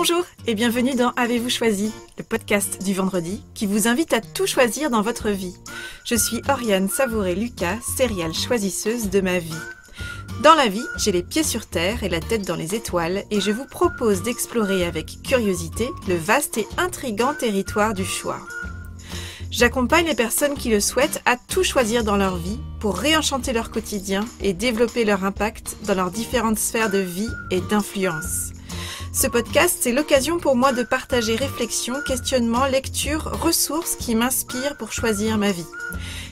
Bonjour et bienvenue dans Avez-vous choisi, le podcast du vendredi qui vous invite à tout choisir dans votre vie. Je suis Oriane Savouré-Lucas, serial choisisseuse de ma vie. Dans la vie, j'ai les pieds sur terre et la tête dans les étoiles et je vous propose d'explorer avec curiosité le vaste et intrigant territoire du choix. J'accompagne les personnes qui le souhaitent à tout choisir dans leur vie pour réenchanter leur quotidien et développer leur impact dans leurs différentes sphères de vie et d'influence. Ce podcast, c'est l'occasion pour moi de partager réflexions, questionnements, lectures, ressources qui m'inspirent pour choisir ma vie.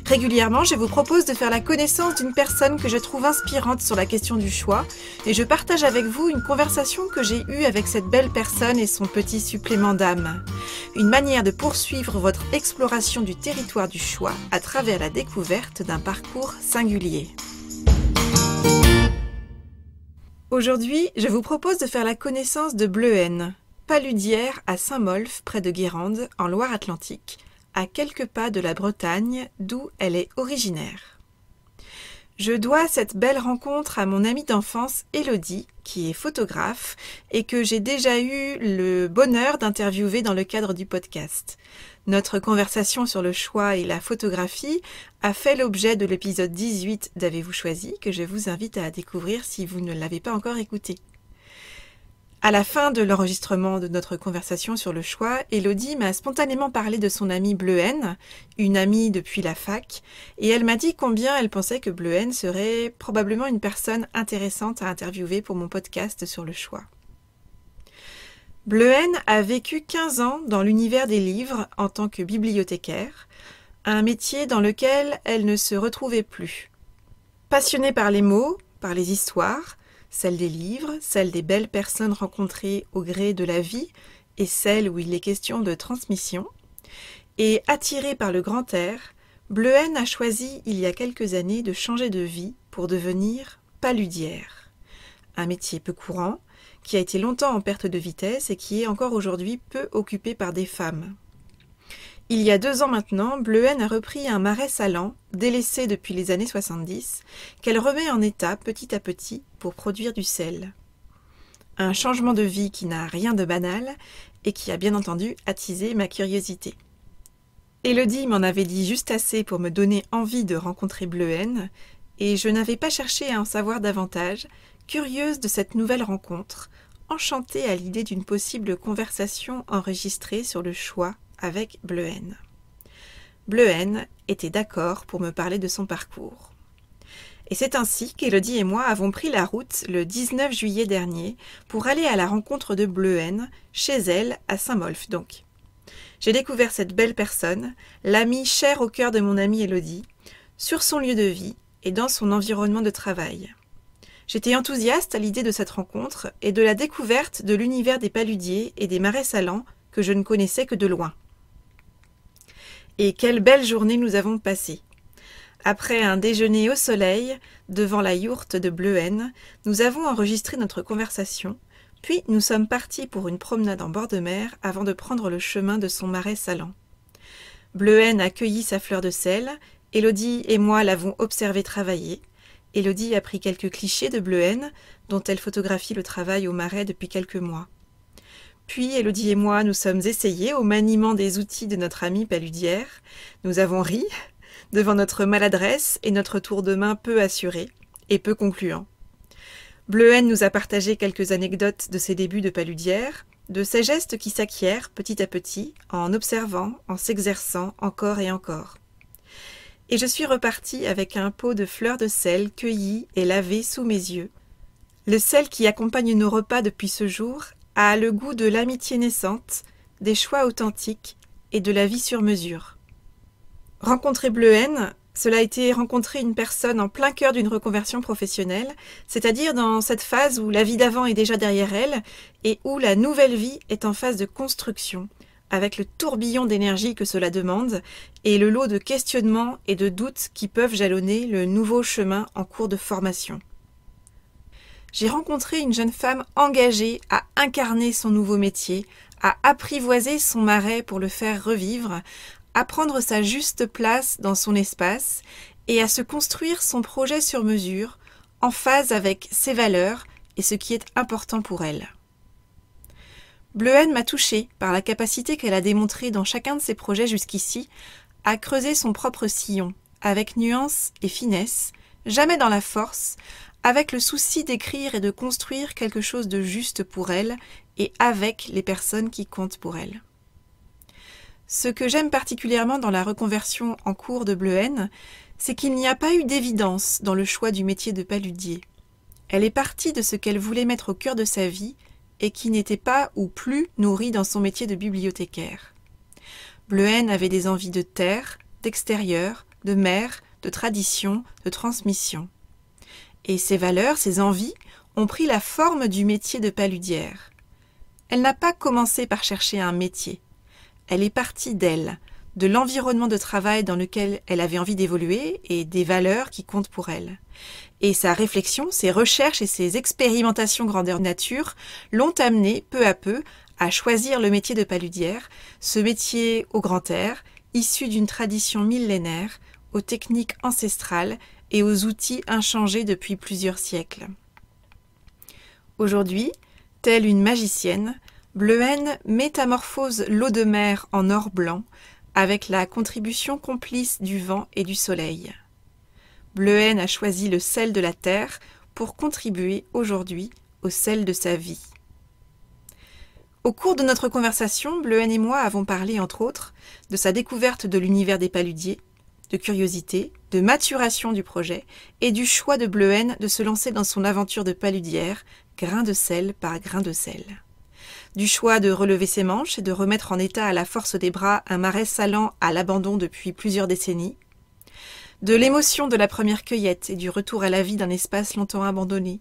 Régulièrement, je vous propose de faire la connaissance d'une personne que je trouve inspirante sur la question du choix et je partage avec vous une conversation que j'ai eue avec cette belle personne et son petit supplément d'âme. Une manière de poursuivre votre exploration du territoire du choix à travers la découverte d'un parcours singulier. Aujourd'hui, je vous propose de faire la connaissance de Bleuène, paludière à Saint-Molf, près de Guérande, en Loire-Atlantique, à quelques pas de la Bretagne, d'où elle est originaire. Je dois cette belle rencontre à mon amie d'enfance Élodie, qui est photographe et que j'ai déjà eu le bonheur d'interviewer dans le cadre du podcast. Notre conversation sur le choix et la photographie a fait l'objet de l'épisode 18 d'Avez-vous choisi, que je vous invite à découvrir si vous ne l'avez pas encore écouté. À la fin de l'enregistrement de notre conversation sur le choix, Élodie m'a spontanément parlé de son amie Bleuène, une amie depuis la fac, et elle m'a dit combien elle pensait que Bleuène serait probablement une personne intéressante à interviewer pour mon podcast sur le choix. Bleuène a vécu 15 ans dans l'univers des livres en tant que bibliothécaire, un métier dans lequel elle ne se retrouvait plus. Passionnée par les mots, par les histoires, celles des livres, celles des belles personnes rencontrées au gré de la vie et celles où il est question de transmission, et attirée par le grand air, Bleuène a choisi il y a quelques années de changer de vie pour devenir paludière. Un métier peu courant, qui a été longtemps en perte de vitesse et qui est encore aujourd'hui peu occupé par des femmes. Il y a 2 ans maintenant, Bleuène a repris un marais salant, délaissé depuis les années 70, qu'elle remet en état petit à petit pour produire du sel. Un changement de vie qui n'a rien de banal et qui a bien entendu attisé ma curiosité. Élodie m'en avait dit juste assez pour me donner envie de rencontrer Bleuène, et je n'avais pas cherché à en savoir davantage, curieuse de cette nouvelle rencontre, enchantée à l'idée d'une possible conversation enregistrée sur le choix avec Bleuène. Bleuène était d'accord pour me parler de son parcours. Et c'est ainsi qu'Élodie et moi avons pris la route le 19 juillet dernier pour aller à la rencontre de Bleuène, chez elle, à Saint-Molf donc. J'ai découvert cette belle personne, l'amie chère au cœur de mon amie Élodie, sur son lieu de vie et dans son environnement de travail. J'étais enthousiaste à l'idée de cette rencontre et de la découverte de l'univers des paludiers et des marais salants que je ne connaissais que de loin. Et quelle belle journée nous avons passée. Après un déjeuner au soleil, devant la yourte de Bleuène, nous avons enregistré notre conversation, puis nous sommes partis pour une promenade en bord de mer avant de prendre le chemin de son marais salant. Bleuène a cueilli sa fleur de sel, Élodie et moi l'avons observé travailler. Élodie a pris quelques clichés de Bleuène, dont elle photographie le travail au marais depuis quelques mois. Puis Élodie et moi nous sommes essayés au maniement des outils de notre amie paludière. Nous avons ri devant notre maladresse et notre tour de main peu assuré et peu concluant. Bleuène nous a partagé quelques anecdotes de ses débuts de paludière, de ses gestes qui s'acquièrent petit à petit, en observant, en s'exerçant encore et encore. Et je suis repartie avec un pot de fleurs de sel cueillies et lavées sous mes yeux. Le sel qui accompagne nos repas depuis ce jour a le goût de l'amitié naissante, des choix authentiques et de la vie sur mesure. Rencontrer Bleuène, cela a été rencontrer une personne en plein cœur d'une reconversion professionnelle, c'est-à-dire dans cette phase où la vie d'avant est déjà derrière elle et où la nouvelle vie est en phase de construction, avec le tourbillon d'énergie que cela demande et le lot de questionnements et de doutes qui peuvent jalonner le nouveau chemin en cours de formation. J'ai rencontré une jeune femme engagée à incarner son nouveau métier, à apprivoiser son marais pour le faire revivre, à prendre sa juste place dans son espace et à se construire son projet sur mesure, en phase avec ses valeurs et ce qui est important pour elle. Bleuhen m'a touchée par la capacité qu'elle a démontrée dans chacun de ses projets jusqu'ici à creuser son propre sillon, avec nuance et finesse, jamais dans la force, avec le souci d'écrire et de construire quelque chose de juste pour elle et avec les personnes qui comptent pour elle. Ce que j'aime particulièrement dans la reconversion en cours de Bleuhen, c'est qu'il n'y a pas eu d'évidence dans le choix du métier de paludier. Elle est partie de ce qu'elle voulait mettre au cœur de sa vie et qui n'était pas ou plus nourri dans son métier de bibliothécaire. Bleuhen avait des envies de terre, d'extérieur, de mer, de tradition, de transmission. Et ses valeurs, ses envies, ont pris la forme du métier de paludière. Elle n'a pas commencé par chercher un métier. Elle est partie d'elle, de l'environnement de travail dans lequel elle avait envie d'évoluer et des valeurs qui comptent pour elle. Et sa réflexion, ses recherches et ses expérimentations grandeur nature l'ont amenée peu à peu à choisir le métier de paludière, ce métier au grand air, issu d'une tradition millénaire, aux techniques ancestrales et aux outils inchangés depuis plusieurs siècles. Aujourd'hui, telle une magicienne, Bleuhen métamorphose l'eau de mer en or blanc avec la contribution complice du vent et du soleil. Bleuhen a choisi le sel de la terre pour contribuer aujourd'hui au sel de sa vie. Au cours de notre conversation, Bleuhen et moi avons parlé, entre autres, de sa découverte de l'univers des paludiers, de curiosité, de maturation du projet et du choix de Bleuhen de se lancer dans son aventure de paludière, grain de sel par grain de sel. Du choix de relever ses manches et de remettre en état à la force des bras un marais salant à l'abandon depuis plusieurs décennies, de l'émotion de la première cueillette et du retour à la vie d'un espace longtemps abandonné,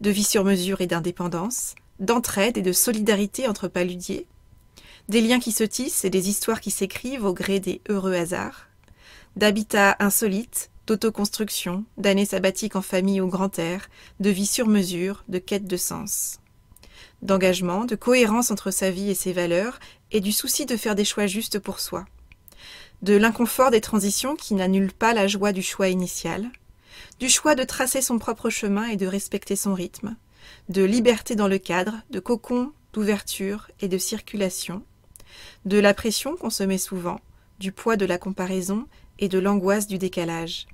de vie sur mesure et d'indépendance, d'entraide et de solidarité entre paludiers, des liens qui se tissent et des histoires qui s'écrivent au gré des heureux hasards, d'habitats insolites, d'autoconstruction, d'années sabbatiques en famille au grand air, de vie sur mesure, de quête de sens, d'engagement, de cohérence entre sa vie et ses valeurs et du souci de faire des choix justes pour soi, de l'inconfort des transitions qui n'annulent pas la joie du choix initial, du choix de tracer son propre chemin et de respecter son rythme, de liberté dans le cadre, de cocon, d'ouverture et de circulation, de la pression qu'on se met souvent, du poids de la comparaison et de l'angoisse du décalage,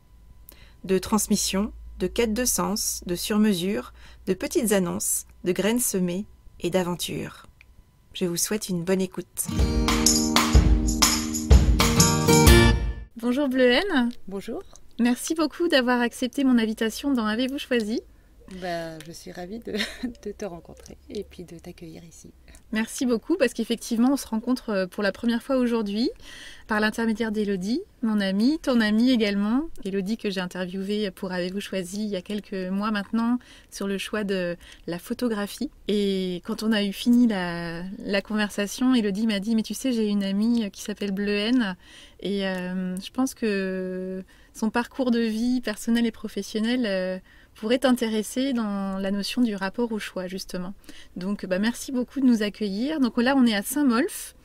de transmission, de quête de sens, de sur-mesure, de petites annonces, de graines semées et d'aventures. Je vous souhaite une bonne écoute. Bonjour Bleuhen. Bonjour. Merci beaucoup d'avoir accepté mon invitation dans Avez-vous choisi ? Je suis ravie de te rencontrer et puis de t'accueillir ici. Merci beaucoup parce qu'effectivement on se rencontre pour la première fois aujourd'hui par l'intermédiaire d'Élodie, mon amie, ton amie également. Élodie que j'ai interviewée pour Avez-vous choisi il y a quelques mois maintenant sur le choix de la photographie. Et quand on a eu fini la conversation, Élodie m'a dit « Mais tu sais, j'ai une amie qui s'appelle Bleuhen et je pense que son parcours de vie personnel et professionnel pourrait t'intéresser dans la notion du rapport au choix, justement. » Donc, merci beaucoup de nous accueillir. Donc là, on est à Saint-Molf.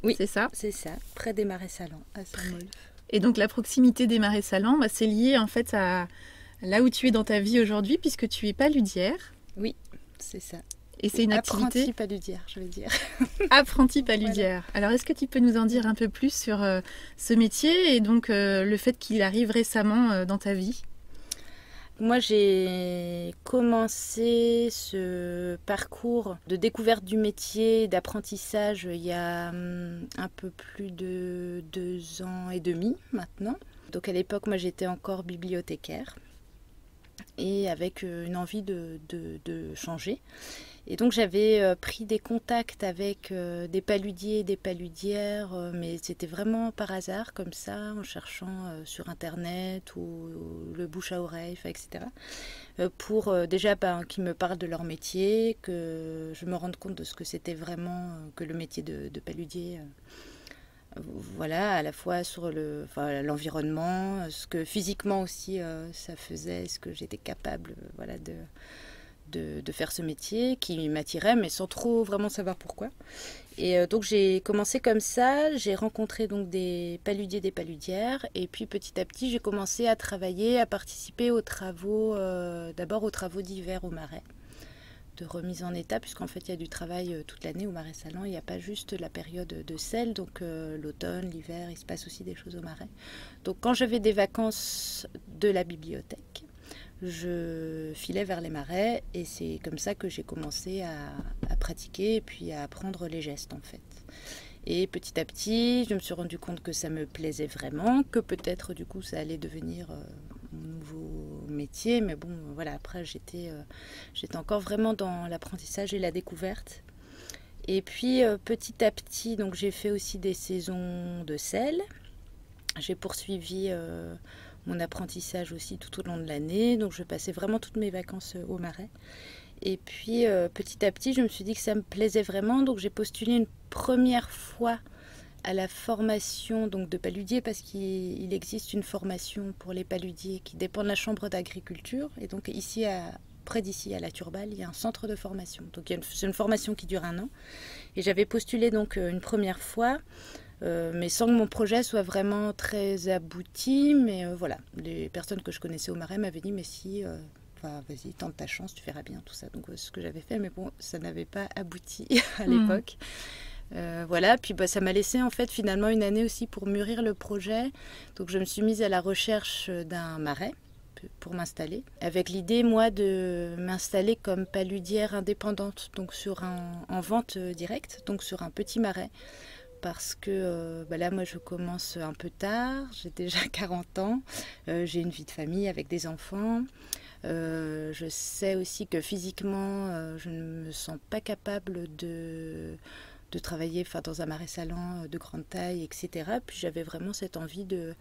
Oui, c'est ça ? C'est ça, près des Marais Salants, à Saint-Molf. Et donc, la proximité des Marais Salants, c'est lié en fait à là où tu es dans ta vie aujourd'hui, puisque tu es paludière. Oui, c'est ça. Et c'est une activité... Apprentie paludière, je veux dire. Apprentie paludière. Voilà. Alors, est-ce que tu peux nous en dire un peu plus sur ce métier et donc le fait qu'il arrive récemment dans ta vie ? Moi, j'ai commencé ce parcours de découverte du métier, d'apprentissage, il y a un peu plus de 2 ans et demi maintenant. Donc à l'époque, moi, j'étais encore bibliothécaire et avec une envie de changer. Et donc j'avais pris des contacts avec des paludiers et des paludières, mais c'était vraiment par hasard, comme ça, en cherchant sur Internet ou le bouche à oreille, etc. Pour déjà qu'ils me parlent de leur métier, que je me rende compte de ce que c'était vraiment que le métier de paludier. Voilà, à la fois sur l'environnement, ce que physiquement aussi ça faisait, ce que j'étais capable de faire ce métier qui m'attirait, mais sans trop vraiment savoir pourquoi. Et donc j'ai commencé comme ça, j'ai rencontré donc des paludiers, des paludières, et puis petit à petit j'ai commencé à travailler, à participer aux travaux, d'abord aux travaux d'hiver au Marais. remise en état, puisqu'en fait il y a du travail toute l'année au Marais Salants. Il n'y a pas juste la période de sel, donc l'automne, l'hiver, il se passe aussi des choses au Marais. Donc quand j'avais des vacances de la bibliothèque, je filais vers les marais et c'est comme ça que j'ai commencé à pratiquer et puis à apprendre les gestes en fait. Et petit à petit, je me suis rendu compte que ça me plaisait vraiment, que peut-être du coup ça allait devenir mon nouveau métier. Mais bon, voilà, après j'étais encore vraiment dans l'apprentissage et la découverte. Et puis petit à petit, donc j'ai fait aussi des saisons de sel. J'ai poursuivi mon apprentissage aussi tout au long de l'année. Donc je passais vraiment toutes mes vacances au Marais. Et puis petit à petit, je me suis dit que ça me plaisait vraiment. Donc j'ai postulé une première fois à la formation donc, de paludier, parce qu'il existe une formation pour les paludiers qui dépend de la Chambre d'agriculture. Et donc ici, près d'ici, à la Turballe, il y a un centre de formation. Donc c'est une formation qui dure 1 an. Et j'avais postulé donc une première fois, mais sans que mon projet soit vraiment très abouti. Mais voilà, les personnes que je connaissais au Marais m'avaient dit, mais si... vas-y, tente ta chance, tu verras bien tout ça. Donc ce que j'avais fait, mais bon, ça n'avait pas abouti à l'époque. Voilà, puis ça m'a laissé en fait finalement une année aussi pour mûrir le projet. Donc je me suis mise à la recherche d'un marais pour m'installer, avec l'idée moi de m'installer comme paludière indépendante, donc en vente directe, donc sur un petit marais. Parce que là, moi, je commence un peu tard, j'ai déjà 40 ans, j'ai une vie de famille avec des enfants. Je sais aussi que physiquement, je ne me sens pas capable de travailler dans un marais salant de grande taille, etc. Puis j'avais vraiment cette envie de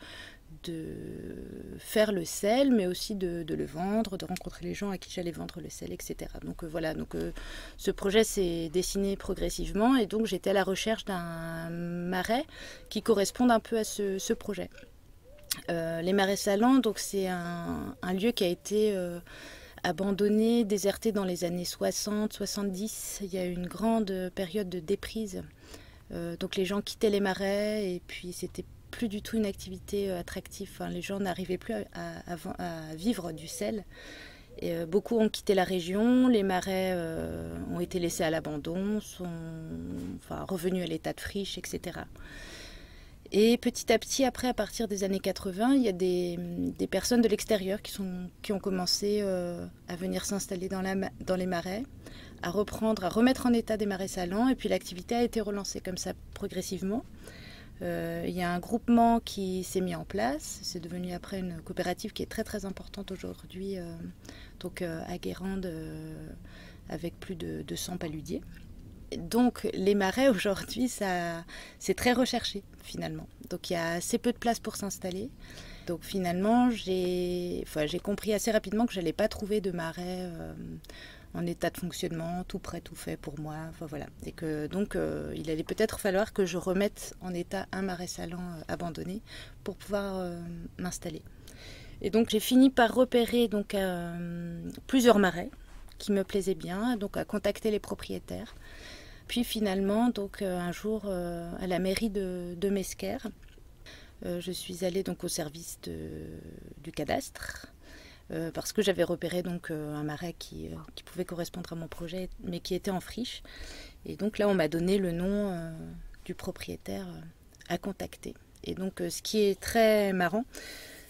faire le sel, mais aussi de le vendre, de rencontrer les gens à qui j'allais vendre le sel, etc. Donc voilà, ce projet s'est dessiné progressivement et donc j'étais à la recherche d'un marais qui corresponde un peu à ce projet. Les marais salants, donc c'est un lieu qui a été abandonné, déserté dans les années 60-70. Il y a eu une grande période de déprise. Donc les gens quittaient les marais et puis c'était plus du tout une activité attractive. Enfin, les gens n'arrivaient plus à vivre du sel. Et, beaucoup ont quitté la région, les marais ont été laissés à l'abandon, sont revenus à l'état de friche, etc. Et petit à petit, après, à partir des années 80, il y a des personnes de l'extérieur qui ont commencé à venir s'installer dans les marais, à remettre en état des marais salants, et puis l'activité a été relancée comme ça progressivement. Il y a un groupement qui s'est mis en place, c'est devenu après une coopérative qui est très très importante aujourd'hui, à Guérande, avec plus de 200 paludiers. Donc les marais aujourd'hui, c'est très recherché finalement. Donc il y a assez peu de place pour s'installer. Donc finalement, j'ai compris assez rapidement que je n'allais pas trouver de marais en état de fonctionnement, tout prêt, tout fait pour moi. Voilà. Et que donc il allait peut-être falloir que je remette en état un marais salant abandonné pour pouvoir m'installer. Et donc j'ai fini par repérer plusieurs marais qui me plaisaient bien, donc à contacter les propriétaires. Puis finalement, un jour, à la mairie de Mesquer, je suis allée au service du cadastre, parce que j'avais repéré un marais qui pouvait correspondre à mon projet, mais qui était en friche. Et donc là, on m'a donné le nom du propriétaire à contacter. Et donc, ce qui est très marrant,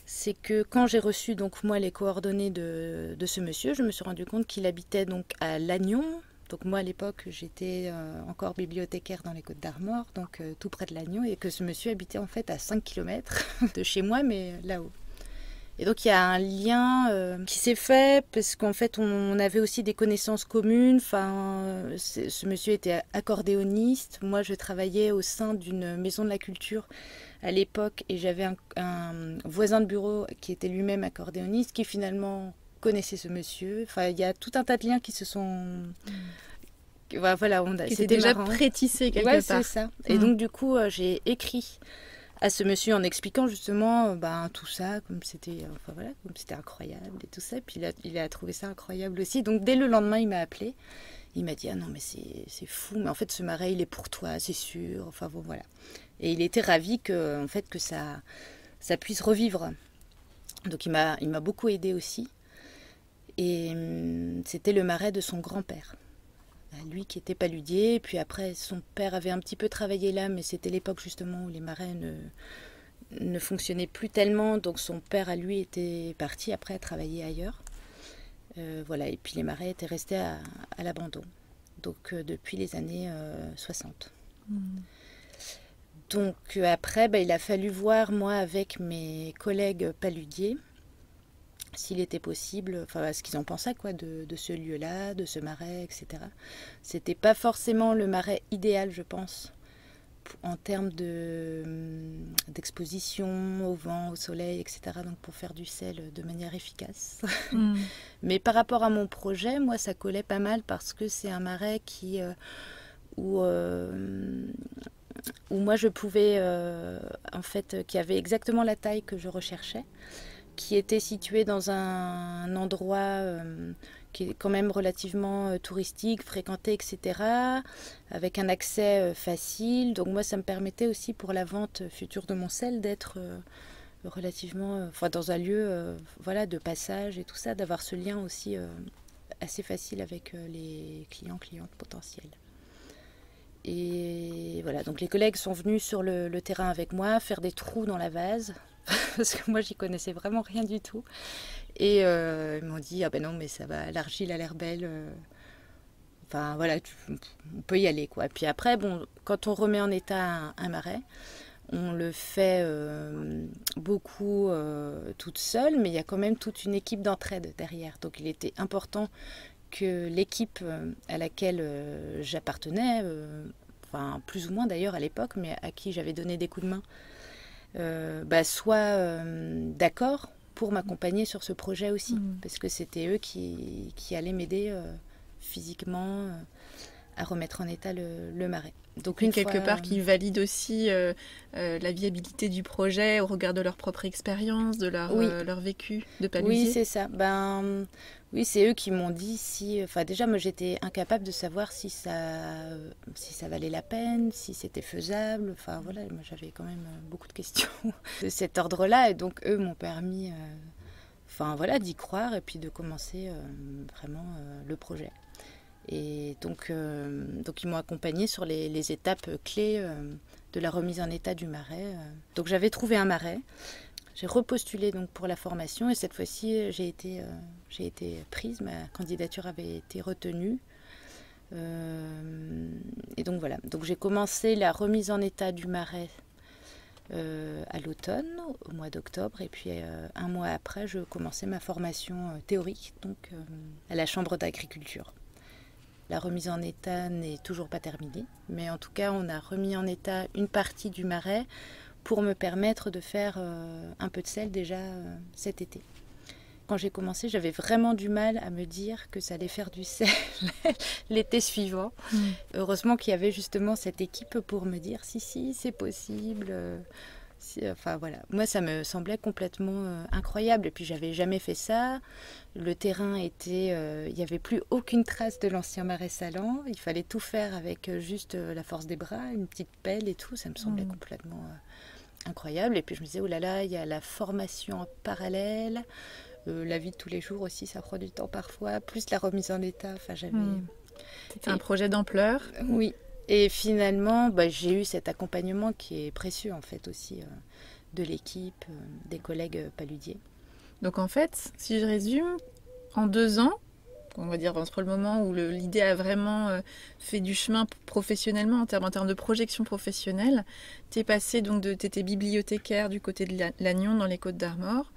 c'est que quand j'ai reçu moi les coordonnées de ce monsieur, je me suis rendu compte qu'il habitait à Lannion. Donc moi à l'époque j'étais encore bibliothécaire dans les Côtes-d'Armor, tout près de Lannion, et que ce monsieur habitait en fait à 5 km de chez moi, mais là-haut. Et donc il y a un lien qui s'est fait parce qu'en fait on avait aussi des connaissances communes. Ce monsieur était accordéoniste, moi je travaillais au sein d'une maison de la culture à l'époque et j'avais un voisin de bureau qui était lui-même accordéoniste qui finalement connaissait ce monsieur. Enfin, il y a tout un tas de liens qui se sont... Voilà, c'était déjà prétissé quelque part. C'est ça. Et donc, du coup, j'ai écrit à ce monsieur en expliquant justement tout ça, comme c'était incroyable et tout ça. Puis il a trouvé ça incroyable aussi. Donc, dès le lendemain, il m'a appelé. Il m'a dit « Ah non, mais c'est fou, mais en fait, ce marais, il est pour toi, c'est sûr. » Enfin, bon, voilà. Et il était ravi que ça puisse revivre. Donc, il m'a beaucoup aidé aussi. Et c'était le marais de son grand-père. Lui qui était paludier, puis après son père avait un petit peu travaillé là, mais c'était l'époque justement où les marais ne fonctionnaient plus tellement, donc son père à lui était parti après travailler ailleurs. Voilà, et puis les marais étaient restés à l'abandon, donc depuis les années 60. Donc après, il a fallu voir, moi, avec mes collègues paludiers, s'il était possible, enfin ce qu'ils en pensaient quoi, de ce lieu-là, de ce marais, etc. C'était pas forcément le marais idéal, je pense, en termes d'exposition au vent, au soleil, etc. Donc pour faire du sel de manière efficace. Mais par rapport à mon projet, moi ça collait pas mal parce que c'est un marais où moi je pouvais, en fait, qui avait exactement la taille que je recherchais, qui était situé dans un endroit qui est quand même relativement touristique, fréquenté, etc., avec un accès facile. Donc moi, ça me permettait aussi pour la vente future de mon sel d'être relativement, dans un lieu voilà, de passage et tout ça, d'avoir ce lien aussi assez facile avec les clientes potentiels. Et voilà, donc les collègues sont venus sur le terrain avec moi, faire des trous dans la vase, parce que moi j'y connaissais vraiment rien du tout. Et ils m'ont dit, ah ben non, mais ça va, l'argile a l'air belle. Enfin voilà, on peut y aller quoi. Puis après, bon, quand on remet en état un marais, on le fait beaucoup toute seule, mais il y a quand même toute une équipe d'entraide derrière. Donc il était important que l'équipe à laquelle j'appartenais, enfin plus ou moins d'ailleurs à l'époque, mais à qui j'avais donné des coups de main, soit d'accord pour m'accompagner sur ce projet aussi, parce que c'était eux qui allaient m'aider physiquement à remettre en état le marais. Donc quelque part qui valide aussi la viabilité du projet au regard de leur propre expérience, de leur vécu de paludier. Oui, c'est ça. Oui, c'est eux qui m'ont dit si... Enfin, déjà, moi, j'étais incapable de savoir si ça valait la peine, si c'était faisable. Enfin, voilà, moi, j'avais quand même beaucoup de questions de cet ordre-là. Et donc, eux m'ont permis d'y croire et puis de commencer vraiment le projet. Et donc ils m'ont accompagnée sur les étapes clés de la remise en état du marais. Donc, j'avais trouvé un marais. J'ai repostulé donc pour la formation et cette fois-ci j'ai été prise, ma candidature avait été retenue. Et donc voilà, donc j'ai commencé la remise en état du marais à l'automne, au mois d'octobre, et puis un mois après je commençais ma formation théorique donc à la Chambre d'agriculture. La remise en état n'est toujours pas terminée, mais en tout cas on a remis en état une partie du marais pour me permettre de faire un peu de sel déjà cet été. Quand j'ai commencé, j'avais vraiment du mal à me dire que ça allait faire du sel l'été suivant. Heureusement qu'il y avait justement cette équipe pour me dire si, c'est possible. Enfin voilà, moi ça me semblait complètement incroyable. Et puis j'avais jamais fait ça. Le terrain était... il n'y avait plus aucune trace de l'ancien marais salant. Il fallait tout faire avec juste la force des bras, une petite pelle et tout. Ça me semblait complètement... incroyable. Et puis je me disais, oh là là, il y a la formation en parallèle, la vie de tous les jours aussi, ça prend du temps parfois, plus la remise en état. Enfin, C'était un projet d'ampleur. Oui. Et finalement, j'ai eu cet accompagnement qui est précieux en fait aussi de l'équipe, des collègues paludiers. Donc en fait, si je résume, en 2 ans, on va dire entre le moment où l'idée a vraiment fait du chemin professionnellement, en termes de projection professionnelle, tu es passé donc t'étais bibliothécaire du côté de Lannion dans les Côtes-d'Armor,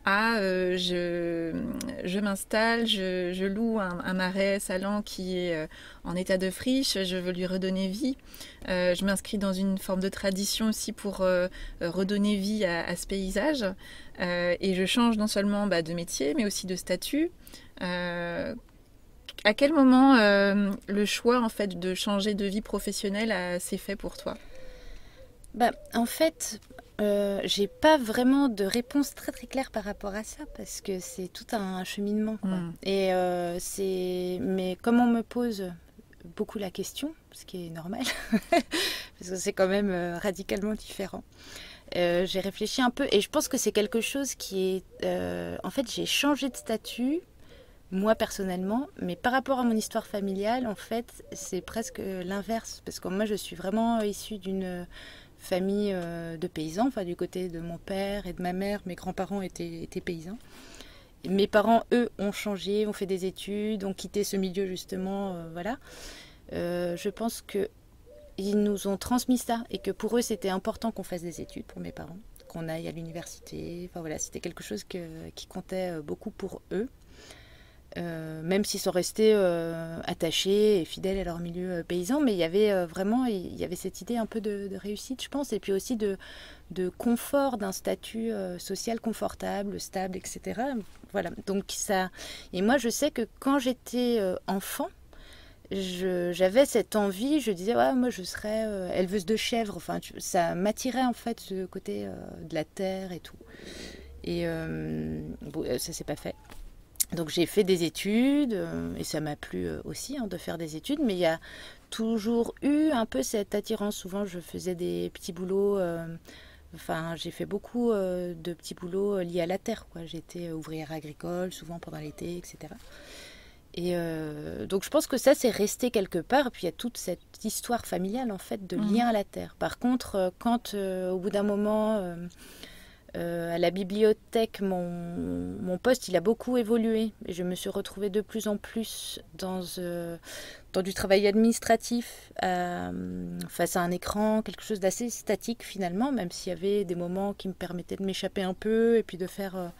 à je m'installe, je loue un marais salant qui est en état de friche, je veux lui redonner vie. Je m'inscris dans une forme de tradition aussi pour redonner vie à ce paysage. Et je change non seulement de métier, mais aussi de statut. À quel moment le choix en fait de changer de vie professionnelle s'est fait pour toi ? En fait, j'ai pas vraiment de réponse très très claire par rapport à ça parce que c'est tout un cheminement, quoi. Et mais comme on me pose beaucoup la question, ce qui est normal, parce que c'est quand même radicalement différent. J'ai réfléchi un peu et je pense que c'est quelque chose qui est... en fait, j'ai changé de statut, moi personnellement, mais par rapport à mon histoire familiale, en fait, c'est presque l'inverse. Parce que moi, je suis vraiment issue d'une famille de paysans, enfin du côté de mon père et de ma mère. Mes grands-parents étaient paysans. Mes parents, eux, ont changé, ont fait des études, ont quitté ce milieu justement, voilà. Je pense que ils nous ont transmis ça et que pour eux, c'était important qu'on fasse des études, pour mes parents, qu'on aille à l'université. Enfin voilà, c'était quelque chose qui comptait beaucoup pour eux. Même s'ils sont restés attachés et fidèles à leur milieu paysan, mais il y avait vraiment il y avait cette idée un peu de réussite, je pense, et puis aussi de confort, d'un statut social confortable, stable, etc. Voilà, donc ça. Et moi, je sais que quand j'étais enfant, j'avais cette envie, je disais, ouais, moi je serais éleveuse de chèvres, enfin, ça m'attirait en fait ce côté de la terre et tout. Et bon, ça s'est pas fait. Donc j'ai fait des études et ça m'a plu aussi de faire des études, mais il y a toujours eu un peu cette attirance. Souvent je faisais des petits boulots, enfin j'ai fait beaucoup de petits boulots liés à la terre, quoi. J'étais ouvrière agricole, souvent pendant l'été, etc. Et donc je pense que ça c'est resté quelque part. Et puis il y a toute cette histoire familiale en fait de lien à la terre. Par contre, quand au bout d'un moment à la bibliothèque, mon poste il a beaucoup évolué et je me suis retrouvée de plus en plus dans du travail administratif face à un écran, quelque chose d'assez statique finalement, même s'il y avait des moments qui me permettaient de m'échapper un peu et puis de faire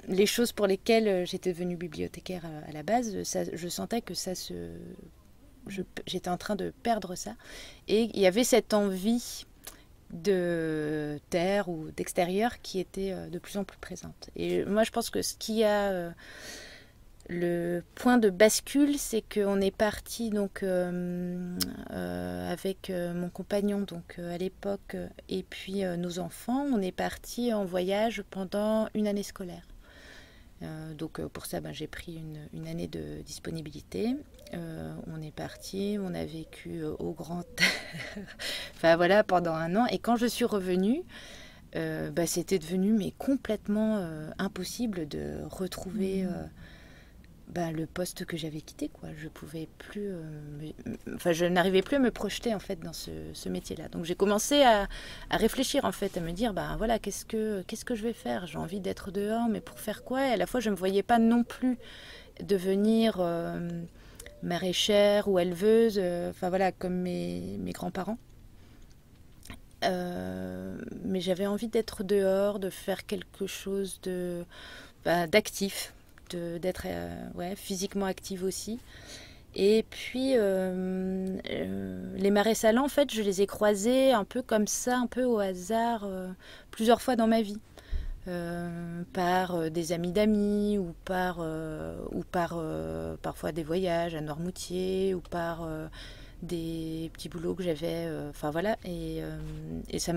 les choses pour lesquelles j'étais devenue bibliothécaire à la base. Ça, je sentais que j'étais en train de perdre ça et il y avait cette envie de terre ou d'extérieur qui était de plus en plus présente. Et moi, je pense que ce qui a le point de bascule, c'est qu'on est parti donc avec mon compagnon donc à l'époque et puis nos enfants, on est parti en voyage pendant une année scolaire. Donc pour ça, j'ai pris une année de disponibilité. On est parti, on a vécu au grand air, enfin voilà, pendant un an. Et quand je suis revenue, c'était devenu mais complètement impossible de retrouver le poste que j'avais quitté, quoi. Je pouvais plus, je n'arrivais plus à me projeter en fait dans ce métier-là. Donc j'ai commencé à réfléchir en fait, à me dire voilà, qu'est-ce que je vais faire. J'ai envie d'être dehors, mais pour faire quoi? Et à la fois je me voyais pas non plus devenir maraîchère ou éleveuse, voilà, comme mes grands-parents. Mais j'avais envie d'être dehors, de faire quelque chose d'actif, d'être physiquement active aussi. Et puis les marais salants, en fait, je les ai croisés un peu comme ça, un peu au hasard, plusieurs fois dans ma vie. Par des amis d'amis ou par parfois des voyages à Noirmoutier ou par des petits boulots que j'avais, voilà, et ça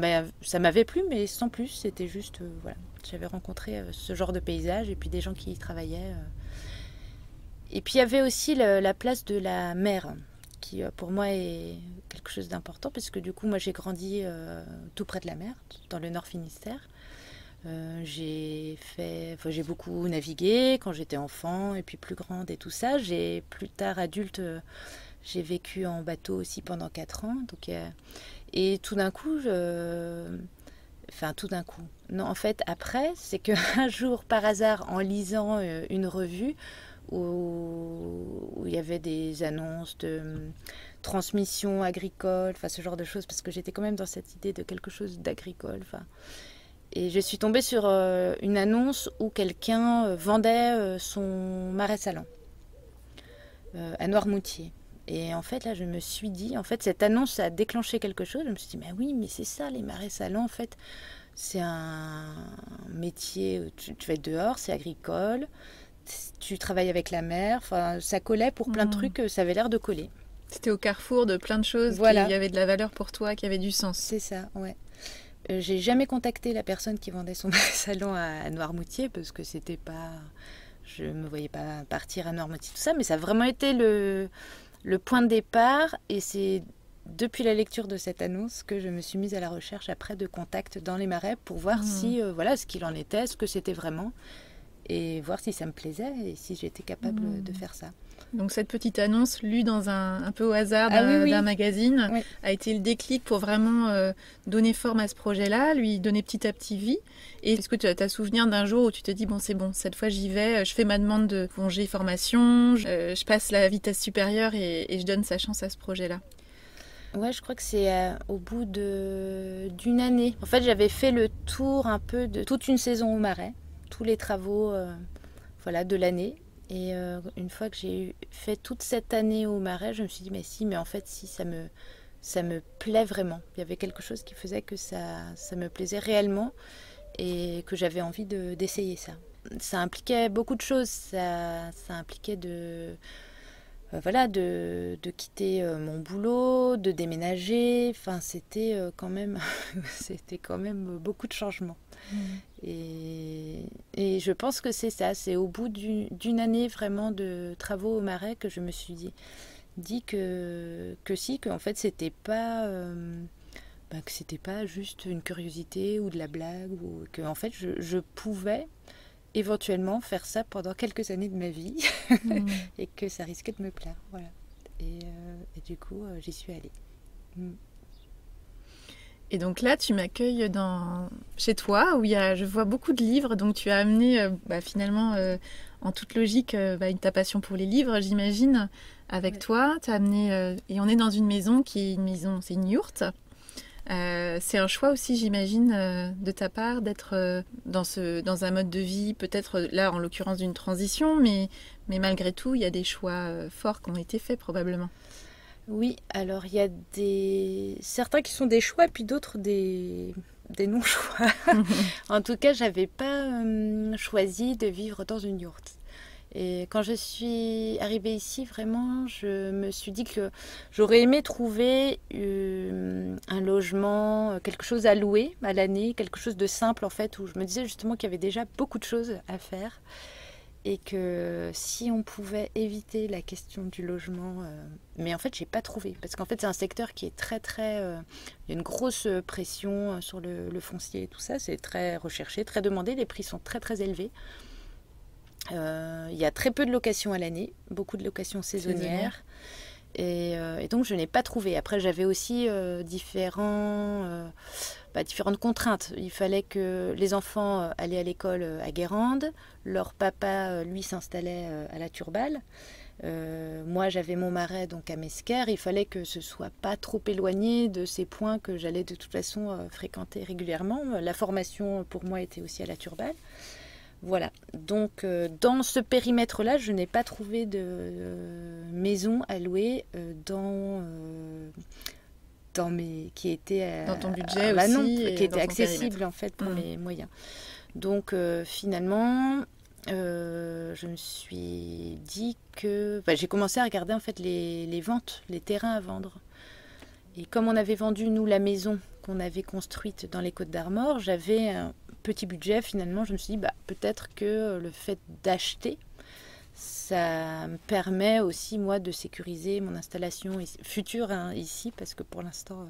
m'avait plu, mais sans plus, c'était juste, voilà, j'avais rencontré ce genre de paysage et puis des gens qui y travaillaient. Et puis il y avait aussi la place de la mer, qui pour moi est quelque chose d'important, parce que du coup, moi j'ai grandi tout près de la mer, dans le Nord Finistère. J'ai beaucoup navigué quand j'étais enfant et puis plus grande et tout ça. J'ai plus tard adulte, j'ai vécu en bateau aussi pendant 4 ans. Donc, et tout d'un coup, tout d'un coup. Non, en fait, après, c'est qu'un jour, par hasard, en lisant une revue où il y avait des annonces de transmission agricole, ce genre de choses, parce que j'étais quand même dans cette idée de quelque chose d'agricole. Et je suis tombée sur une annonce où quelqu'un vendait son marais salant à Noirmoutier. Et en fait, là, je me suis dit, en fait, cette annonce a déclenché quelque chose. Je me suis dit, mais oui, mais c'est ça, les marais salants, en fait. C'est un métier, tu vas être dehors, c'est agricole, tu travailles avec la mer. Enfin, ça collait pour plein de trucs, ça avait l'air de coller. C'était au carrefour de plein de choses voilà. qui avaient de la valeur pour toi, qui avaient du sens. C'est ça, ouais. J'ai jamais contacté la personne qui vendait son salon à Noirmoutier parce que c'était pas, je me voyais pas partir à Noirmoutier tout ça, mais ça a vraiment été le point de départ, et c'est depuis la lecture de cette annonce que je me suis mise à la recherche après de contacts dans les marais pour voir si ce qu'il en était, ce que c'était vraiment. et voir si ça me plaisait et si j'étais capable de faire ça. Donc cette petite annonce lue dans un peu au hasard oui. d'un magazine Oui. a été le déclic pour vraiment donner forme à ce projet-là, lui donner petit à petit vie. Et est-ce que tu as souvenir d'un jour où tu te dis bon c'est bon, cette fois j'y vais, je fais ma demande de congé formation, je passe la vitesse supérieure et je donne sa chance à ce projet-là? Ouais, je crois que c'est au bout d'une année. En fait, j'avais fait le tour un peu de toute une saison au Marais, tous les travaux de l'année. Et une fois que j'ai fait toute cette année au Marais, je me suis dit, mais en fait, si ça me plaît vraiment. Il y avait quelque chose qui faisait que ça me plaisait réellement et que j'avais envie d'essayer ça. Ça impliquait beaucoup de choses. Ça impliquait de quitter mon boulot, de déménager. Enfin, c'était quand même beaucoup de changements. Et je pense que c'est ça, c'est au bout d'une année vraiment de travaux au Marais que je me suis dit qu'en fait que c'était pas juste une curiosité ou de la blague, ou que en fait je pouvais éventuellement faire ça pendant quelques années de ma vie et que ça risquait de me plaire. Voilà. Et du coup, j'y suis allée. Et donc là, tu m'accueilles chez toi, où je vois beaucoup de livres. Donc tu as amené finalement, en toute logique, ta passion pour les livres, j'imagine, avec toi. Tu as amené, et on est dans une maison c'est une yourte. C'est un choix aussi, j'imagine, de ta part d'être dans un mode de vie, peut-être là en l'occurrence d'une transition, mais malgré tout, il y a des choix forts qui ont été faits probablement. Oui, alors il y a certains qui sont des choix, puis d'autres des non-choix. En tout cas, j'avais pas choisi de vivre dans une yourte. Et quand je suis arrivée ici, vraiment, je me suis dit que j'aurais aimé trouver un logement, quelque chose à louer à l'année, quelque chose de simple en fait, où je me disais justement qu'il y avait déjà beaucoup de choses à faire. Et que si on pouvait éviter la question du logement, mais en fait j'ai pas trouvé, parce qu'en fait c'est un secteur qui est très très, il y a une grosse pression sur le foncier et tout ça, c'est très recherché, très demandé, les prix sont très très élevés. Il y a très peu de locations à l'année, beaucoup de locations saisonnières. Et donc je n'ai pas trouvé. Après j'avais aussi différentes contraintes. Il fallait que les enfants allaient à l'école à Guérande, leur papa lui s'installait à la Turballe. Moi j'avais mon marais donc à Mesquer. Il fallait que ce soit pas trop éloigné de ces points que j'allais de toute façon fréquenter régulièrement. La formation pour moi était aussi à la Turballe. Voilà, donc dans ce périmètre-là, je n'ai pas trouvé de maison à louer qui était dans ton budget aussi, non, qui était accessible en fait pour mes moyens. Donc finalement, je me suis dit que j'ai commencé à regarder en fait les ventes, les terrains à vendre. Et comme on avait vendu nous la maison qu'on avait construite dans les Côtes-d'Armor, j'avais un petit budget. Finalement, je me suis dit peut-être que le fait d'acheter, ça me permet aussi moi de sécuriser mon installation future ici, parce que pour l'instant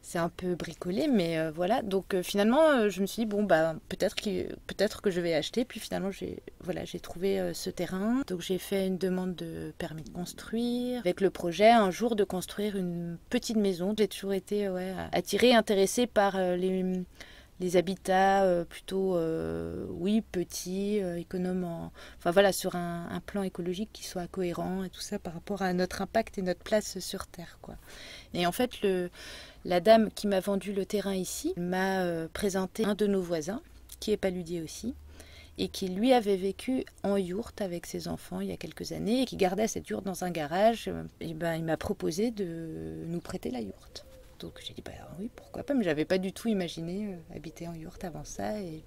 c'est un peu bricolé, mais voilà. Donc finalement, je me suis dit peut-être que je vais acheter. Puis finalement, j'ai trouvé ce terrain. Donc j'ai fait une demande de permis de construire, avec le projet un jour de construire une petite maison. J'ai toujours été attirée, intéressée par les habitats plutôt petits, économes, sur un plan écologique qui soit cohérent et tout ça par rapport à notre impact et notre place sur Terre, quoi. Et en fait, la dame qui m'a vendu le terrain ici m'a présenté un de nos voisins, qui est paludier aussi, et qui lui avait vécu en yourte avec ses enfants il y a quelques années, et qui gardait cette yourte dans un garage. Et il m'a proposé de nous prêter la yourte. Donc j'ai dit oui, pourquoi pas, mais j'avais pas du tout imaginé habiter en yourte avant ça. Et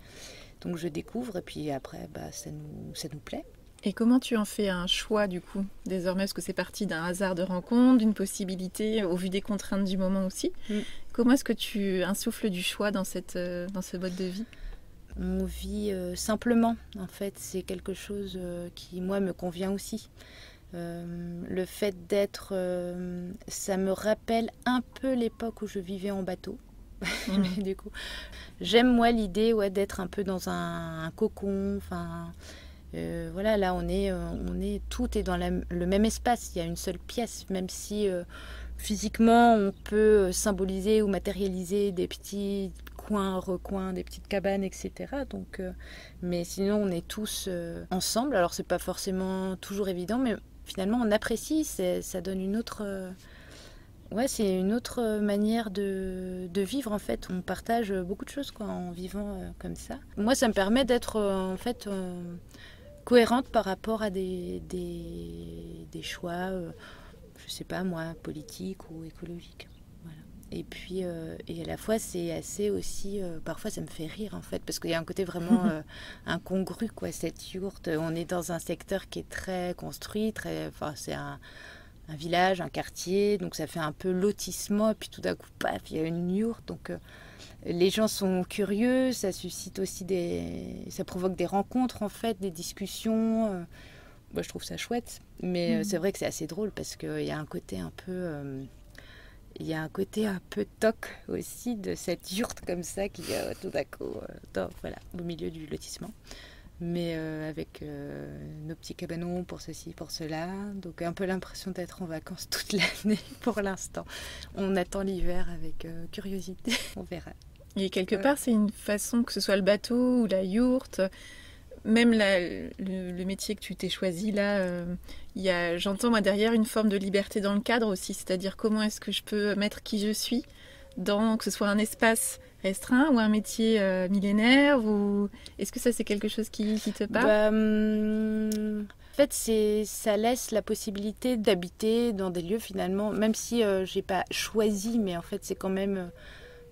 donc je découvre, et puis après ça nous plaît. Et comment tu en fais un choix du coup désormais, parce que c'est parti d'un hasard de rencontre, d'une possibilité au vu des contraintes du moment aussi. Comment est-ce que tu insuffles du choix dans ce mode de vie? On vit simplement, en fait, c'est quelque chose qui moi me convient aussi. Le fait d'être, ça me rappelle un peu l'époque où je vivais en bateau. Mais du coup, j'aime moi l'idée d'être un peu dans un cocon. Enfin, voilà, là tout est dans le même espace. Il y a une seule pièce, même si physiquement on peut symboliser ou matérialiser des petits coins, recoins, des petites cabanes, etc. Donc, mais sinon on est tous ensemble. Alors c'est pas forcément toujours évident, mais finalement on apprécie. Ça donne une autre. C'est une autre manière de vivre en fait. On partage beaucoup de choses en vivant comme ça. Moi, ça me permet d'être en fait cohérente par rapport à des choix, je sais pas moi, politiques ou écologiques. Voilà. Et puis, et à la fois, c'est assez aussi, parfois ça me fait rire en fait, parce qu'il y a un côté vraiment incongru, cette yourte. On est dans un secteur qui est très construit, c'est un village, un quartier, donc ça fait un peu lotissement, et puis tout d'un coup, paf, il y a une yourte, donc les gens sont curieux, ça suscite aussi ça provoque des rencontres en fait, des discussions. Moi, je trouve ça chouette, mais c'est vrai que c'est assez drôle parce qu'il y a un côté un peu, toc aussi de cette yourte comme ça qui tout d'un coup, au milieu du lotissement. Mais avec nos petits cabanons pour ceci, pour cela. Donc un peu l'impression d'être en vacances toute l'année pour l'instant. On attend l'hiver avec curiosité, on verra. Et quelque part, c'est une façon, que ce soit le bateau ou la yourte, même le métier que tu t'es choisi là, j'entends moi derrière une forme de liberté dans le cadre aussi, c'est-à-dire comment est-ce que je peux mettre qui je suis que ce soit un espace restreint ou un métier millénaire, ou est-ce que ça c'est quelque chose qui te parle? En fait, ça laisse la possibilité d'habiter dans des lieux finalement, même si j'ai pas choisi, mais en fait c'est quand même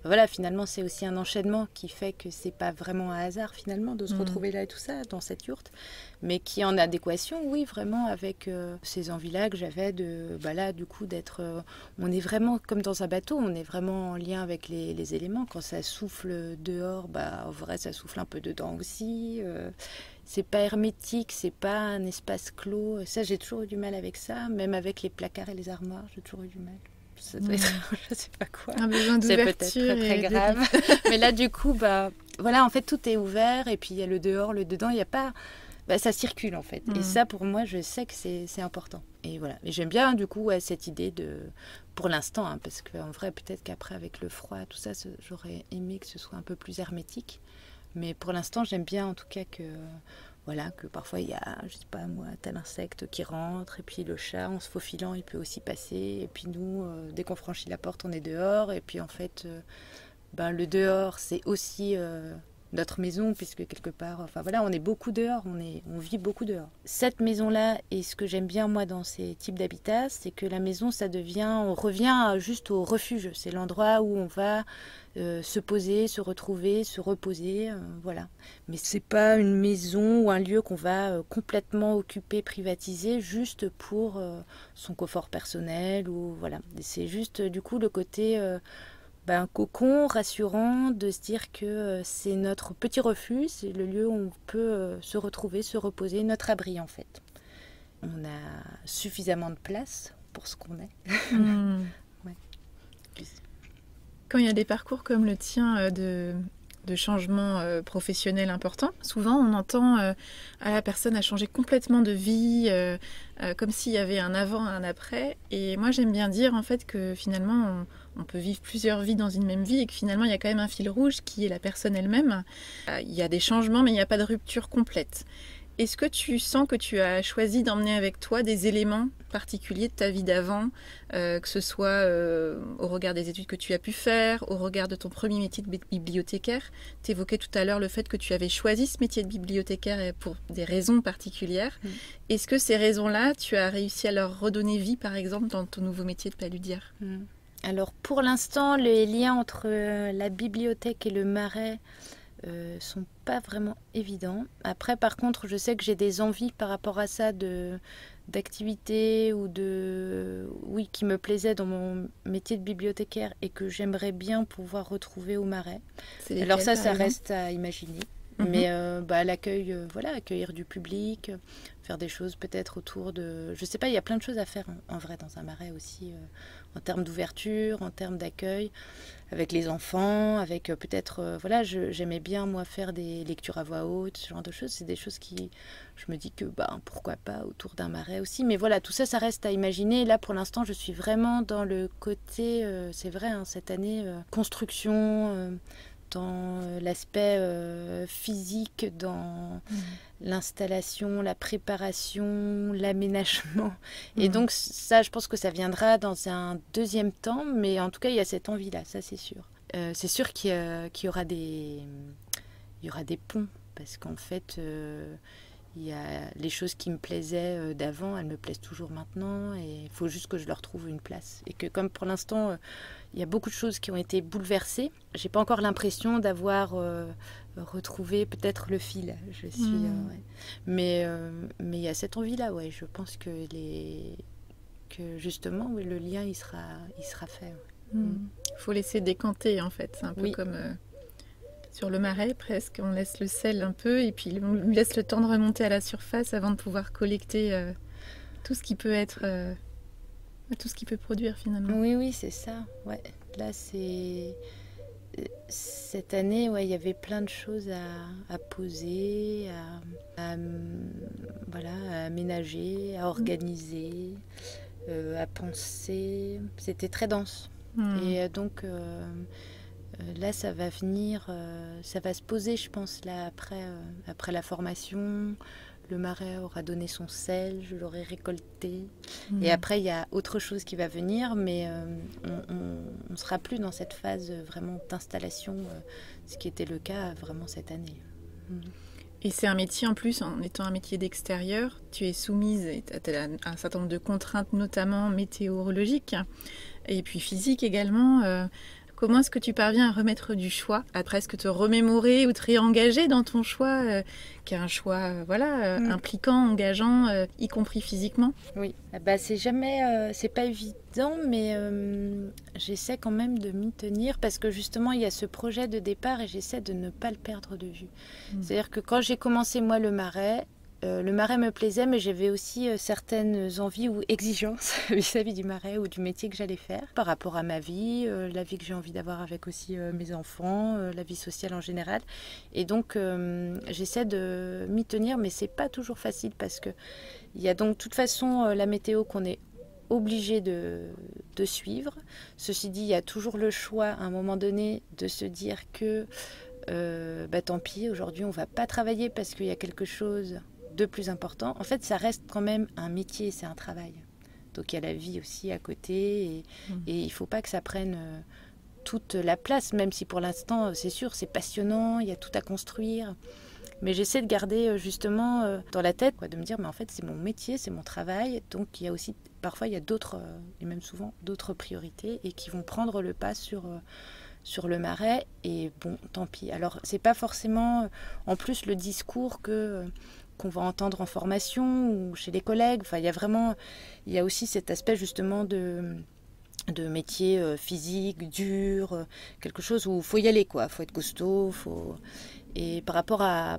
voilà, finalement c'est aussi un enchaînement qui fait que c'est pas vraiment un hasard finalement de se retrouver là et tout ça dans cette yourte, mais qui est en adéquation, oui, vraiment avec ces envies-là que j'avais là du coup d'être, on est vraiment comme dans un bateau, on est vraiment en lien avec les éléments. Quand ça souffle dehors, en vrai ça souffle un peu dedans aussi. C'est pas hermétique, c'est pas un espace clos. Ça, j'ai toujours eu du mal avec ça, même avec les placards et les armoires, j'ai toujours eu du mal. Ça doit être, je sais pas quoi. Un besoin c'est d'ouverture. peut-être très grave. Mais là, du coup, voilà, en fait, tout est ouvert. Et puis, il y a le dehors, le dedans. Il n'y a pas... ça circule, en fait. Et ça, pour moi, je sais que c'est important. Et voilà. Et j'aime bien, du coup, cette idée de... Pour l'instant, parce qu'en vrai, peut-être qu'après, avec le froid, tout ça, j'aurais aimé que ce soit un peu plus hermétique. Mais pour l'instant, j'aime bien, en tout cas, que parfois il y a, je sais pas moi, tel insecte qui rentre, et puis le chat, en se faufilant, il peut aussi passer. Et puis nous, dès qu'on franchit la porte, on est dehors. Et puis en fait, le dehors, c'est aussi notre maison, puisque quelque part, on est beaucoup dehors, on vit beaucoup dehors. Cette maison-là, et ce que j'aime bien moi dans ces types d'habitats, c'est que la maison, on revient juste au refuge. C'est l'endroit où on va se poser, se retrouver, se reposer, voilà. Mais c'est pas une maison ou un lieu qu'on va complètement occuper, privatiser, juste pour son confort personnel, ou voilà. C'est juste du coup le côté un cocon rassurant de se dire que c'est notre petit refuge, c'est le lieu où on peut se retrouver, se reposer, notre abri en fait. On a suffisamment de place pour ce qu'on est. Ouais. Quand il y a des parcours comme le tien de changements professionnels importants, souvent on entend la personne a changé complètement de vie, comme s'il y avait un avant et un après. Et moi j'aime bien dire en fait que finalement on peut vivre plusieurs vies dans une même vie et que finalement il y a quand même un fil rouge qui est la personne elle-même. Il y a des changements mais il n'y a pas de rupture complète. Est-ce que tu sens que tu as choisi d'emmener avec toi des éléments particuliers de ta vie d'avant, que ce soit au regard des études que tu as pu faire, au regard de ton premier métier de bibliothécaire? Tu évoquais tout à l'heure le fait que tu avais choisi ce métier de bibliothécaire pour des raisons particulières. Est-ce que ces raisons-là, tu as réussi à leur redonner vie, par exemple, dans ton nouveau métier de paludière? Alors, pour l'instant, les liens entre la bibliothèque et le marais sont pas vraiment évidents. Après, par contre, je sais que j'ai des envies par rapport à ça d'activités ou qui me plaisaient dans mon métier de bibliothécaire et que j'aimerais bien pouvoir retrouver au marais. Alors ça reste à imaginer. Mais l'accueil, accueillir du public, faire des choses peut-être autour de... Je sais pas, il y a plein de choses à faire en vrai dans un marais aussi, en termes d'ouverture, en termes d'accueil, avec les enfants, avec peut-être... voilà, j'aimais bien, moi, faire des lectures à voix haute, ce genre de choses. C'est des choses qui... Je me dis que, pourquoi pas, autour d'un marais aussi. Mais voilà, tout ça, ça reste à imaginer. Là, pour l'instant, je suis vraiment dans le côté, c'est vrai, hein, cette année, construction... dans l'aspect physique, dans l'installation, la préparation, l'aménagement. Et donc ça, je pense que ça viendra dans un deuxième temps, mais en tout cas, il y a cette envie-là, ça c'est sûr. C'est sûr qu'il y aura des ponts, parce qu'en fait, il y a les choses qui me plaisaient d'avant, elles me plaisent toujours maintenant, et il faut juste que je leur trouve une place. Et que comme pour l'instant, il y a beaucoup de choses qui ont été bouleversées, j'ai pas encore l'impression d'avoir retrouvé peut-être le fil. Je suis, ouais. Mais il y a cette envie-là, ouais. Je pense que justement, oui, le lien, il sera fait. Ouais. Faut laisser décanter, en fait. C'est un peu comme... sur le marais, presque, on laisse le sel un peu et puis on lui laisse le temps de remonter à la surface avant de pouvoir collecter tout ce qui peut être, tout ce qui peut produire finalement. Oui, c'est ça. Ouais. Là, cette année, ouais, il y avait plein de choses à poser, à aménager, à organiser, à penser. C'était très dense. Et donc... là, ça va venir, ça va se poser, je pense, là, après la formation. Le marais aura donné son sel, je l'aurai récolté. Et après, il y a autre chose qui va venir, mais on ne sera plus dans cette phase vraiment d'installation, ce qui était le cas vraiment cette année. Et c'est un métier en plus, en étant un métier d'extérieur, tu es soumise à un certain nombre de contraintes, notamment météorologiques, et puis physiques également. Comment est-ce que tu parviens à remettre du choix, à presque te remémorer ou te réengager dans ton choix, qui est un choix impliquant, engageant, y compris physiquement? Oui, c'est jamais, c'est pas évident, mais j'essaie quand même de m'y tenir parce que justement il y a ce projet de départ et j'essaie de ne pas le perdre de vue. C'est-à-dire que quand j'ai commencé moi le marais me plaisait, mais j'avais aussi certaines envies ou exigences vis-à-vis du marais ou du métier que j'allais faire par rapport à ma vie, la vie que j'ai envie d'avoir avec aussi mes enfants, la vie sociale en général. Et donc, j'essaie de m'y tenir, mais c'est pas toujours facile parce que il y a donc de toute façon la météo qu'on est obligé de suivre. Ceci dit, il y a toujours le choix à un moment donné de se dire que tant pis, aujourd'hui on va pas travailler parce qu'il y a quelque chose de plus important. En fait, ça reste quand même un métier, c'est un travail. Donc il y a la vie aussi à côté et il faut pas que ça prenne toute la place, même si pour l'instant, c'est sûr, c'est passionnant, il y a tout à construire. Mais j'essaie de garder justement dans la tête, de me dire, mais en fait, c'est mon métier, c'est mon travail. Donc il y a aussi, parfois, il y a d'autres, et même souvent, d'autres priorités et qui vont prendre le pas sur le marais. Et bon, tant pis. Alors, c'est pas forcément, en plus, le discours qu'on va entendre en formation ou chez les collègues. Enfin, il y a aussi cet aspect justement de métier physique, dur, quelque chose où il faut y aller, quoi. Faut être costaud, Et par rapport à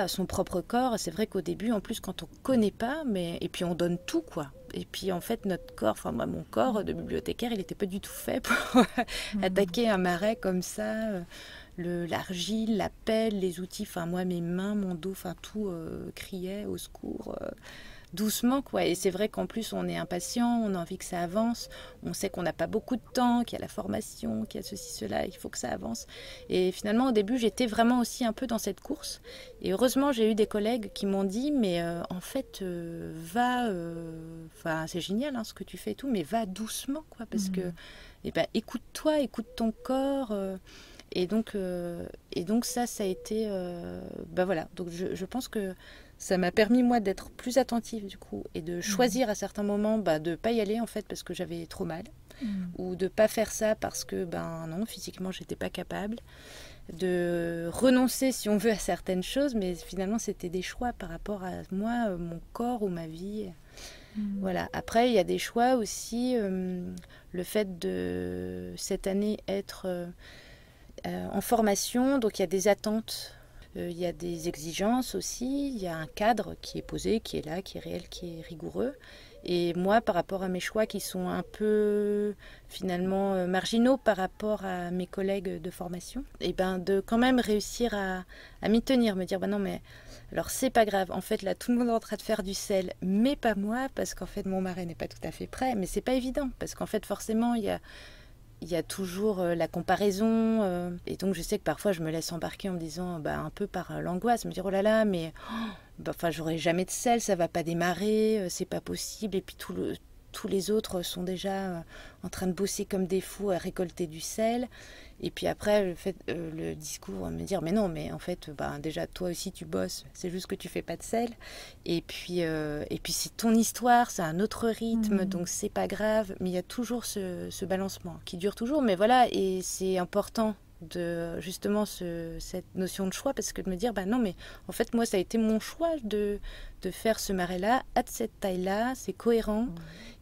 son propre corps, c'est vrai qu'au début, en plus, quand on connaît pas, et puis on donne tout, quoi. Et puis en fait, notre corps, enfin moi, mon corps de bibliothécaire, il n'était pas du tout fait pour attaquer un marais comme ça. L'argile, la pelle, les outils, enfin moi, mes mains, mon dos, enfin tout criait au secours. Doucement, quoi. Et c'est vrai qu'en plus, on est impatient, on a envie que ça avance, on sait qu'on n'a pas beaucoup de temps, qu'il y a la formation, qu'il y a ceci, cela, il faut que ça avance. Et finalement, au début, j'étais vraiment aussi un peu dans cette course. Et heureusement, j'ai eu des collègues qui m'ont dit, mais en fait, c'est génial ce que tu fais et tout, mais va doucement, quoi, parce que, écoute-toi, écoute ton corps. Et donc ça a été, Donc je pense que ça m'a permis, moi, d'être plus attentive, du coup, et de choisir à certains moments de ne pas y aller, en fait, parce que j'avais trop mal, ou de ne pas faire ça parce que, non, physiquement, je n'étais pas capable, de renoncer, si on veut, à certaines choses, mais finalement, c'était des choix par rapport à moi, mon corps ou ma vie. Voilà. Après, il y a des choix aussi, le fait de, cette année, être en formation, donc il y a des attentes Il y a des exigences aussi, il y a un cadre qui est posé, qui est là, qui est réel, qui est rigoureux. Et moi, par rapport à mes choix qui sont un peu finalement marginaux par rapport à mes collègues de formation, et ben de quand même réussir à m'y tenir, me dire bah non mais alors c'est pas grave, en fait là tout le monde est en train de faire du sel, mais pas moi parce qu'en fait mon marais n'est pas tout à fait prêt, mais c'est pas évident parce qu'en fait forcément il y a toujours la comparaison. Et donc, je sais que parfois, je me laisse embarquer en me disant, un peu par l'angoisse, me dire, oh là là, mais j'aurai jamais de sel, ça va pas démarrer, c'est pas possible. Et puis, tous les autres sont déjà en train de bosser comme des fous à récolter du sel. Et puis après, le discours, me dire, mais non, mais en fait, déjà, toi aussi, tu bosses, c'est juste que tu fais pas de sel. Et puis c'est ton histoire, c'est un autre rythme, donc c'est pas grave. Mais il y a toujours ce balancement qui dure toujours. Mais voilà, et c'est important de justement cette notion de choix, parce que de me dire, non, mais en fait, moi, ça a été mon choix de faire ce marais-là, à cette taille-là, c'est cohérent.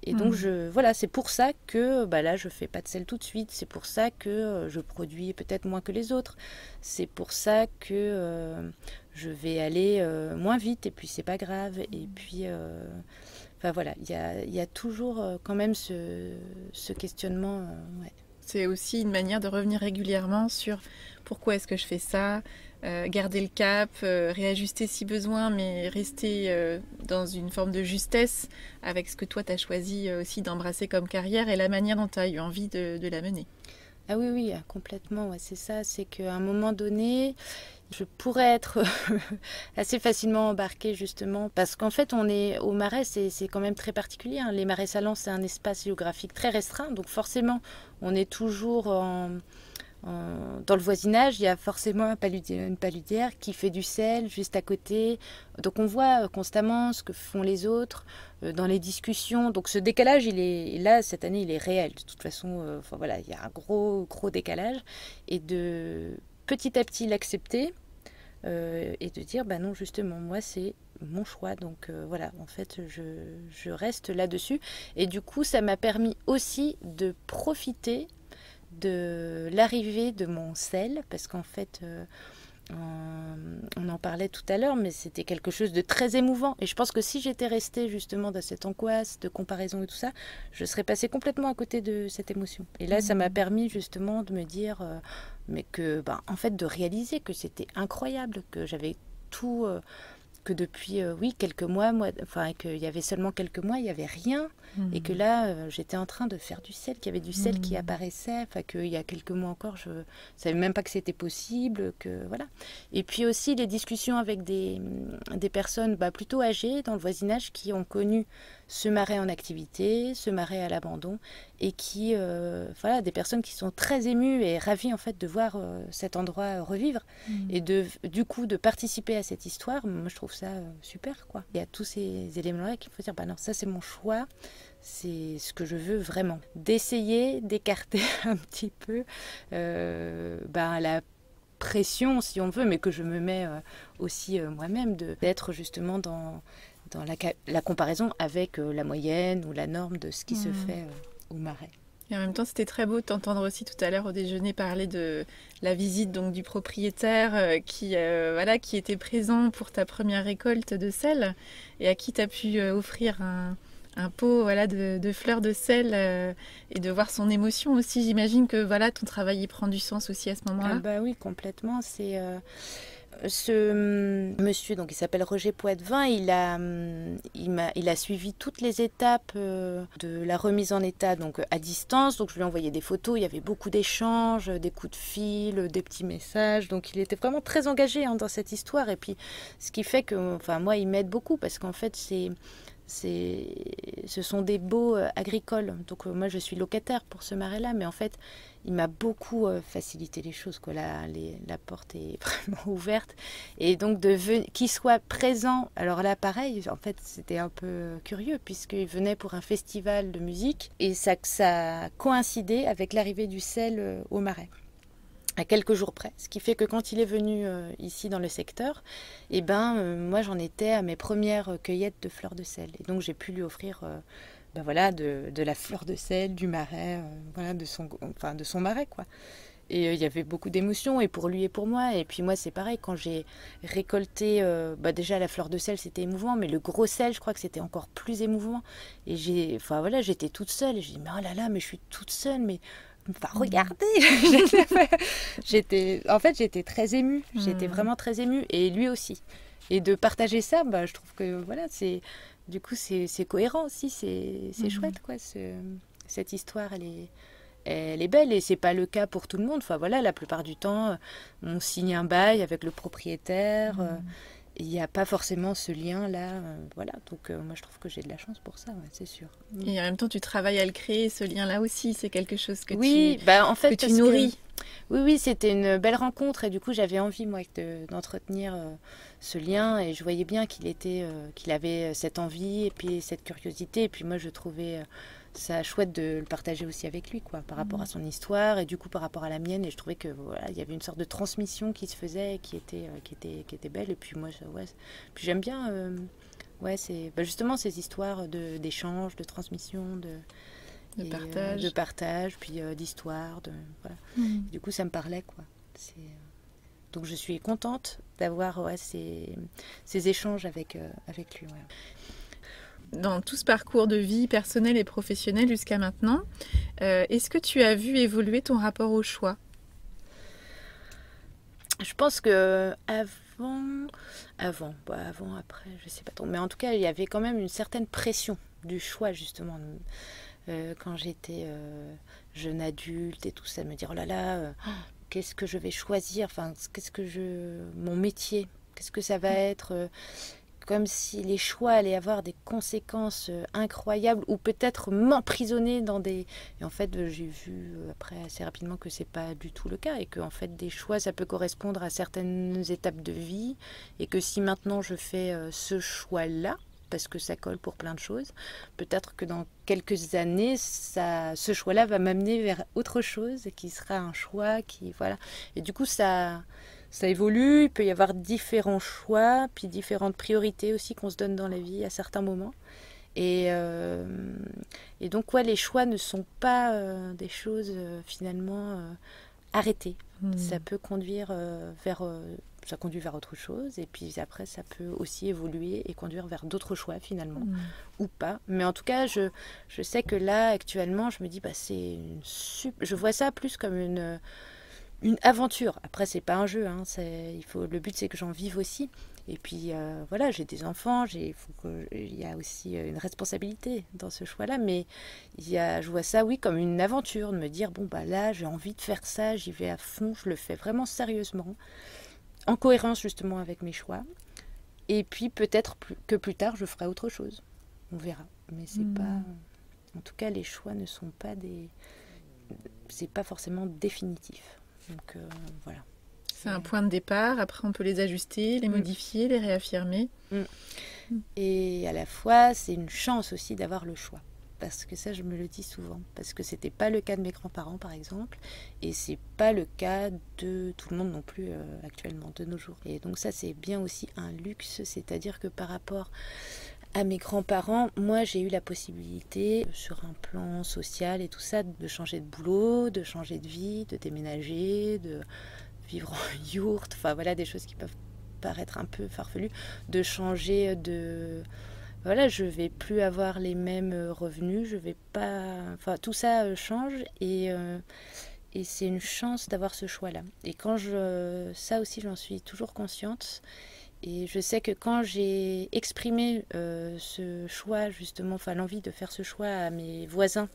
Et donc, voilà, c'est pour ça que là, je fais pas de sel tout de suite. C'est pour ça que je produis peut-être moins que les autres. C'est pour ça que je vais aller moins vite. Et puis, c'est pas grave. Et puis, voilà, il y a toujours quand même ce questionnement. Ouais. C'est aussi une manière de revenir régulièrement sur pourquoi est-ce que je fais ça, garder le cap, réajuster si besoin, mais rester dans une forme de justesse avec ce que toi tu as choisi aussi d'embrasser comme carrière et la manière dont tu as eu envie de la mener. Ah oui, complètement, ouais, c'est ça, c'est qu'à un moment donné, je pourrais être assez facilement embarquée justement, parce qu'en fait on est au Marais, c'est quand même très particulier, hein. Les Marais Salants, c'est un espace géographique très restreint, donc forcément on est toujours dans le voisinage, il y a forcément une paludière qui fait du sel juste à côté. Donc on voit constamment ce que font les autres dans les discussions. Donc ce décalage, il est là, cette année, il est réel. De toute façon, voilà, il y a un gros décalage. Et de petit à petit l'accepter et de dire, non, justement, moi, c'est mon choix. Donc voilà, en fait, je reste là-dessus. Et du coup, ça m'a permis aussi de profiter de l'arrivée de mon sel, parce qu'en fait, on en parlait tout à l'heure, mais c'était quelque chose de très émouvant. Et je pense que si j'étais restée justement dans cette angoisse de comparaison et tout ça, je serais passée complètement à côté de cette émotion. Et là, ça m'a permis justement de me dire, mais que, en fait, de réaliser que c'était incroyable, que j'avais tout... que depuis quelques mois, qu'il y avait seulement quelques mois, il n'y avait rien, et que là, j'étais en train de faire du sel, qu'il y avait du sel qui apparaissait, qu'il y a quelques mois encore, je ne savais même pas que c'était possible, que voilà. Et puis aussi les discussions avec des personnes plutôt âgées dans le voisinage qui ont connu ce marais en activité, ce marais à l'abandon, et qui, des personnes qui sont très émues et ravies en fait de voir cet endroit revivre, et du coup de participer à cette histoire. Moi je trouve ça super, quoi. Il y a tous ces éléments-là qu'il faut dire, non, ça c'est mon choix, c'est ce que je veux vraiment. D'essayer d'écarter un petit peu la pression, si on veut, mais que je me mets aussi moi-même, d'être justement dans la comparaison avec la moyenne ou la norme de ce qui se fait au Marais. Et en même temps, c'était très beau de t'entendre aussi tout à l'heure au déjeuner parler de la visite donc du propriétaire qui était présent pour ta première récolte de sel et à qui tu as pu offrir un pot de fleurs de sel et de voir son émotion aussi. J'imagine que ton travail y prend du sens aussi à ce moment-là. Oui, complètement. C'est... ce monsieur, donc il s'appelle Roger Poitvin, il a suivi toutes les étapes de la remise en état donc à distance. Donc je lui ai envoyé des photos, il y avait beaucoup d'échanges, des coups de fil, des petits messages. Donc il était vraiment très engagé dans cette histoire. Et puis ce qui fait que, moi, il m'aide beaucoup parce qu'en fait ce sont des baux agricoles. Donc moi je suis locataire pour ce marais-là, mais en fait il m'a beaucoup facilité les choses, quoi. La porte est vraiment ouverte. Et donc qu'il soit présent, alors là pareil, en fait c'était un peu curieux puisqu'il venait pour un festival de musique et ça a coïncidé avec l'arrivée du sel au marais, à quelques jours près. Ce qui fait que quand il est venu ici dans le secteur, moi j'en étais à mes premières cueillettes de fleurs de sel. Et donc j'ai pu lui offrir de la fleur de sel, du marais, de son marais, quoi. Et il y avait beaucoup d'émotions, et pour lui et pour moi. Et puis moi, c'est pareil, quand j'ai récolté, déjà la fleur de sel, c'était émouvant, mais le gros sel, je crois que c'était encore plus émouvant. Et enfin voilà, j'étais toute seule, et j'ai dit, mais oh là là, mais je suis toute seule, mais enfin, regardez. En fait, j'étais très émue, j'étais vraiment très émue, et lui aussi. Et de partager ça, je trouve que voilà, du coup, c'est cohérent aussi, c'est chouette, quoi. Cette histoire, elle est belle, et c'est pas le cas pour tout le monde. Enfin voilà, la plupart du temps, on signe un bail avec le propriétaire. Il n'y a pas forcément ce lien-là. Voilà, donc moi je trouve que j'ai de la chance pour ça, ouais, c'est sûr. Et en même temps, tu travailles à le créer, ce lien-là aussi. C'est quelque chose que en fait, que tu nourris. Oui, c'était une belle rencontre, et du coup j'avais envie, moi, d'entretenir ce lien, et je voyais bien qu'il avait cette envie et puis cette curiosité, et puis moi je trouvais ça chouette de le partager aussi avec lui, quoi, par rapport à son histoire, et du coup par rapport à la mienne, et je trouvais que voilà, il y avait une sorte de transmission qui se faisait, qui était belle, et puis moi puis j'aime bien c'est justement ces histoires d'échange, de transmission, de partage, puis d'histoire, voilà. Du coup ça me parlait, quoi. Donc je suis contente d'avoir ces échanges avec lui, ouais. Dans tout ce parcours de vie personnelle et professionnelle jusqu'à maintenant, est-ce que tu as vu évoluer ton rapport au choix ? Je pense que avant, après, je sais pas trop. Mais en tout cas, il y avait quand même une certaine pression du choix, justement. Quand j'étais jeune adulte et tout ça, me dire, oh là là, qu'est-ce que je vais choisir ? Enfin, mon métier, qu'est-ce que ça va être ? Comme si les choix allaient avoir des conséquences incroyables, ou peut-être m'emprisonner dans des... Et en fait, j'ai vu après assez rapidement que c'est pas du tout le cas, et que en fait, des choix, ça peut correspondre à certaines étapes de vie, et que si maintenant je fais ce choix-là, parce que ça colle pour plein de choses, peut-être que dans quelques années, ce choix-là va m'amener vers autre chose, et qui sera un choix qui... Voilà. Et du coup, ça évolue, il peut y avoir différents choix, puis différentes priorités aussi qu'on se donne dans la vie à certains moments. Et donc, ouais, les choix ne sont pas des choses finalement arrêtées. Ça peut conduire ça conduit vers autre chose, et puis après, ça peut aussi évoluer et conduire vers d'autres choix finalement, ou pas. Mais en tout cas, je sais que là, actuellement, je me dis, je vois ça plus comme une aventure. Après, c'est pas un jeu, hein, le but, c'est que j'en vive aussi. Et puis, voilà, j'ai des enfants, il y a aussi une responsabilité dans ce choix-là, mais je vois ça, oui, comme une aventure, de me dire, là, j'ai envie de faire ça, j'y vais à fond, je le fais vraiment sérieusement, en cohérence, justement, avec mes choix. Et puis, peut-être que plus tard, je ferai autre chose. On verra. Mais c'est pas... En tout cas, les choix ne sont pas c'est pas forcément définitif. Donc voilà. C'est un point de départ, après on peut les ajuster, les modifier, les réaffirmer. Et à la fois, c'est une chance aussi d'avoir le choix. Parce que ça, je me le dis souvent. Parce que c'était pas le cas de mes grands-parents, par exemple. Et c'est pas le cas de tout le monde non plus actuellement, de nos jours. Et donc ça, c'est bien aussi un luxe. C'est-à-dire que par rapport à mes grands-parents, moi j'ai eu la possibilité, sur un plan social et tout ça, de changer de boulot, de changer de vie, de déménager, de vivre en yourte, enfin voilà, des choses qui peuvent paraître un peu farfelues, de changer de... Voilà, je vais plus avoir les mêmes revenus, je vais pas... Enfin, tout ça change, et c'est une chance d'avoir ce choix-là. Et ça aussi, j'en suis toujours consciente. Et je sais que quand j'ai exprimé ce choix, justement, enfin l'envie de faire ce choix à mes voisins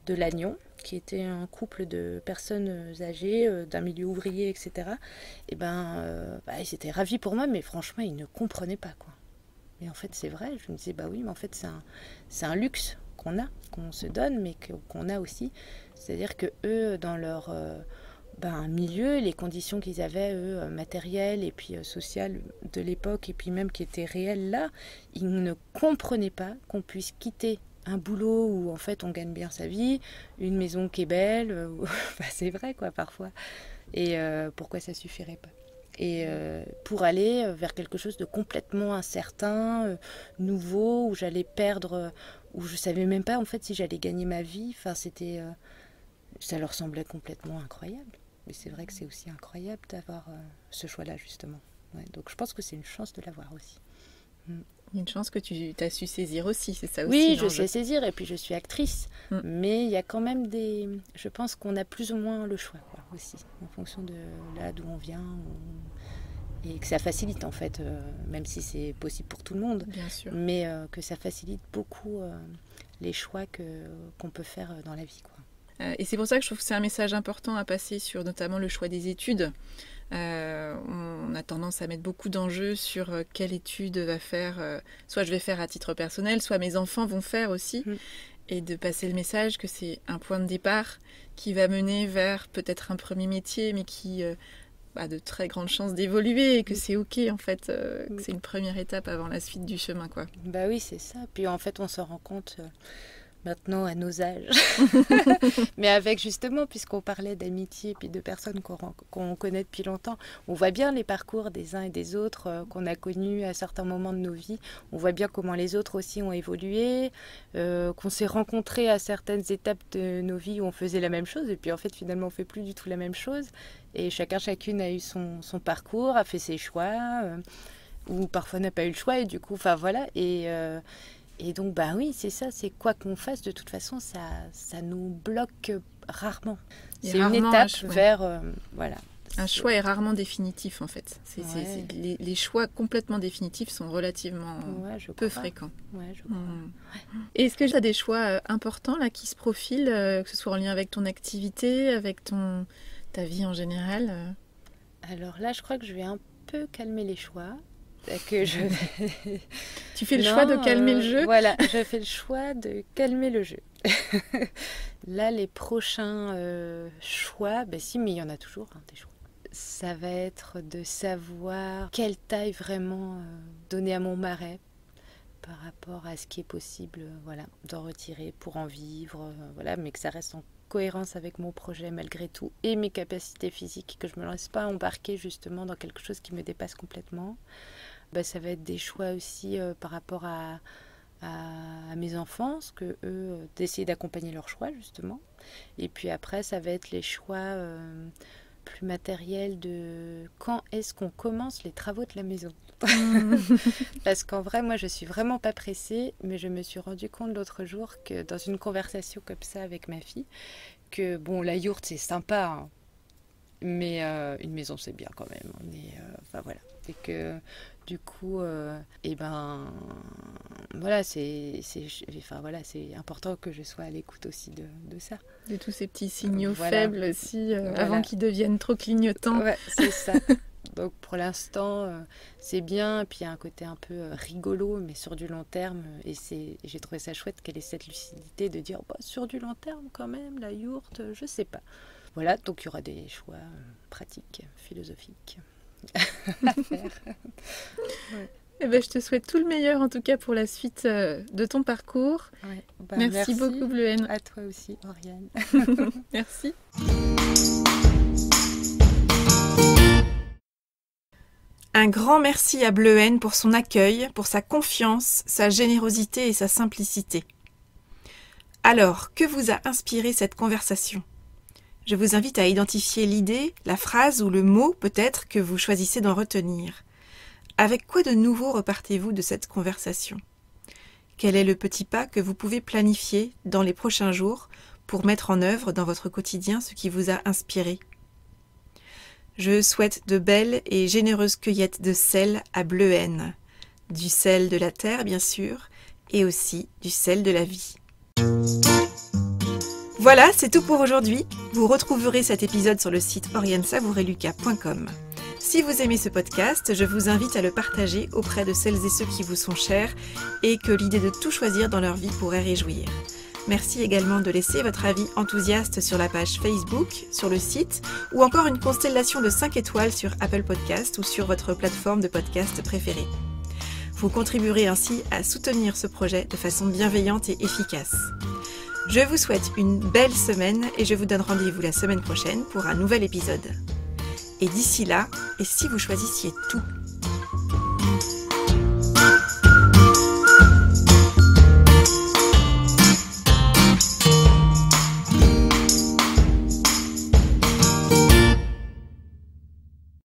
de Lannion, qui étaient un couple de personnes âgées, d'un milieu ouvrier, etc., et ils étaient ravis pour moi, mais franchement, ils ne comprenaient pas, quoi. Et en fait, c'est vrai, je me disais, oui, mais en fait, c'est un luxe qu'on se donne, mais qu'on a aussi. C'est-à-dire que eux, dans leur... milieu, les conditions qu'ils avaient, eux, matérielles et puis sociales de l'époque, et puis même qui étaient réelles là, ils ne comprenaient pas qu'on puisse quitter un boulot où en fait on gagne bien sa vie, une maison qui est belle, c'est vrai quoi parfois, et pourquoi ça suffirait pas. Et pour aller vers quelque chose de complètement incertain, nouveau, où j'allais perdre, où je savais même pas en fait si j'allais gagner ma vie, enfin ça leur semblait complètement incroyable. Mais c'est vrai que c'est aussi incroyable d'avoir ce choix-là, justement. Ouais, donc je pense que c'est une chance de l'avoir aussi. Une chance que tu as su saisir aussi, c'est ça aussi. Oui, je sais saisir, et puis je suis actrice. Mais il y a quand même je pense qu'on a plus ou moins le choix, quoi, aussi, en fonction de là d'où on vient. Et que ça facilite, en fait, même si c'est possible pour tout le monde. Bien sûr. Mais que ça facilite beaucoup les choix qu'on peut faire dans la vie, quoi. Et c'est pour ça que je trouve que c'est un message important à passer sur notamment le choix des études. On a tendance à mettre beaucoup d'enjeux sur quelle étude va faire, soit je vais faire à titre personnel, soit mes enfants vont faire aussi, et de passer le message que c'est un point de départ qui va mener vers peut-être un premier métier, mais qui a de très grandes chances d'évoluer, et que c'est ok en fait, que c'est une première étape avant la suite du chemin, quoi. Bah oui, c'est ça. Puis en fait, on se rend compte maintenant à nos âges, mais avec justement, puisqu'on parlait d'amitié puis de personnes qu'on connaît depuis longtemps, on voit bien les parcours des uns et des autres qu'on a connus à certains moments de nos vies. On voit bien comment les autres aussi ont évolué, qu'on s'est rencontrés à certaines étapes de nos vies où on faisait la même chose, et puis en fait finalement on fait plus du tout la même chose, et chacune a eu son parcours, a fait ses choix, ou parfois n'a pas eu le choix, et du coup, enfin voilà, et donc, bah oui, c'est ça, c'est quoi qu'on fasse, de toute façon, ça nous bloque rarement. C'est une étape vers, voilà. Un choix est rarement définitif, en fait. Les choix complètement définitifs sont relativement peu fréquents. Ouais, je crois. Et est-ce que tu as des choix importants là, qui se profilent, que ce soit en lien avec ton activité, avec ta vie en général Alors là, je crois que je vais un peu calmer les choix. Tu fais le choix de calmer le jeu ? Voilà, je fais le choix de calmer le jeu. Là, les prochains choix, si, mais il y en a toujours des choix. Ça va être de savoir quelle taille vraiment donner à mon marais par rapport à ce qui est possible, d'en retirer pour en vivre, mais que ça reste en cohérence avec mon projet malgré tout et mes capacités physiques, que je ne me laisse pas embarquer justement dans quelque chose qui me dépasse complètement. Ça va être des choix aussi par rapport à mes enfants, que eux, d'essayer d'accompagner leurs choix justement. Et puis après, ça va être les choix plus matériels de quand est-ce qu'on commence les travaux de la maison. Parce qu'en vrai, moi, je suis vraiment pas pressée, mais je me suis rendu compte l'autre jour que dans une conversation comme ça avec ma fille, que bon, la yourte c'est sympa, hein, mais une maison c'est bien quand même. Mais voilà. Et que du coup, c'est important que je sois à l'écoute aussi de ça. De tous ces petits signaux faibles aussi, avant qu'ils deviennent trop clignotants. Ouais, c'est ça. Donc pour l'instant, c'est bien. Et puis il y a un côté un peu rigolo, mais sur du long terme. Et j'ai trouvé ça chouette qu'elle ait cette lucidité de dire sur du long terme quand même, la yourte, je sais pas. Voilà, donc il y aura des choix pratiques, philosophiques à faire. Eh ben, je te souhaite tout le meilleur en tout cas pour la suite de ton parcours. Merci beaucoup Bleuhen. À toi aussi Oriane. Merci. Un grand merci à Bleuhen pour son accueil, pour sa confiance, sa générosité et sa simplicité. Alors, que vous a inspiré cette conversation ? Je vous invite à identifier l'idée, la phrase ou le mot peut-être que vous choisissez d'en retenir. Avec quoi de nouveau repartez-vous de cette conversation ? Quel est le petit pas que vous pouvez planifier dans les prochains jours pour mettre en œuvre dans votre quotidien ce qui vous a inspiré ? Je souhaite de belles et généreuses cueillettes de sel à Bleuhen. Du sel de la terre, bien sûr, et aussi du sel de la vie. Voilà, c'est tout pour aujourd'hui. Vous retrouverez cet épisode sur le site oriansavoureluca.com. Si vous aimez ce podcast, je vous invite à le partager auprès de celles et ceux qui vous sont chers et que l'idée de tout choisir dans leur vie pourrait réjouir. Merci également de laisser votre avis enthousiaste sur la page Facebook, sur le site ou encore une constellation de 5 étoiles sur Apple Podcast ou sur votre plateforme de podcast préférée. Vous contribuerez ainsi à soutenir ce projet de façon bienveillante et efficace. Je vous souhaite une belle semaine et je vous donne rendez-vous la semaine prochaine pour un nouvel épisode. Et d'ici là, et si vous choisissiez tout ?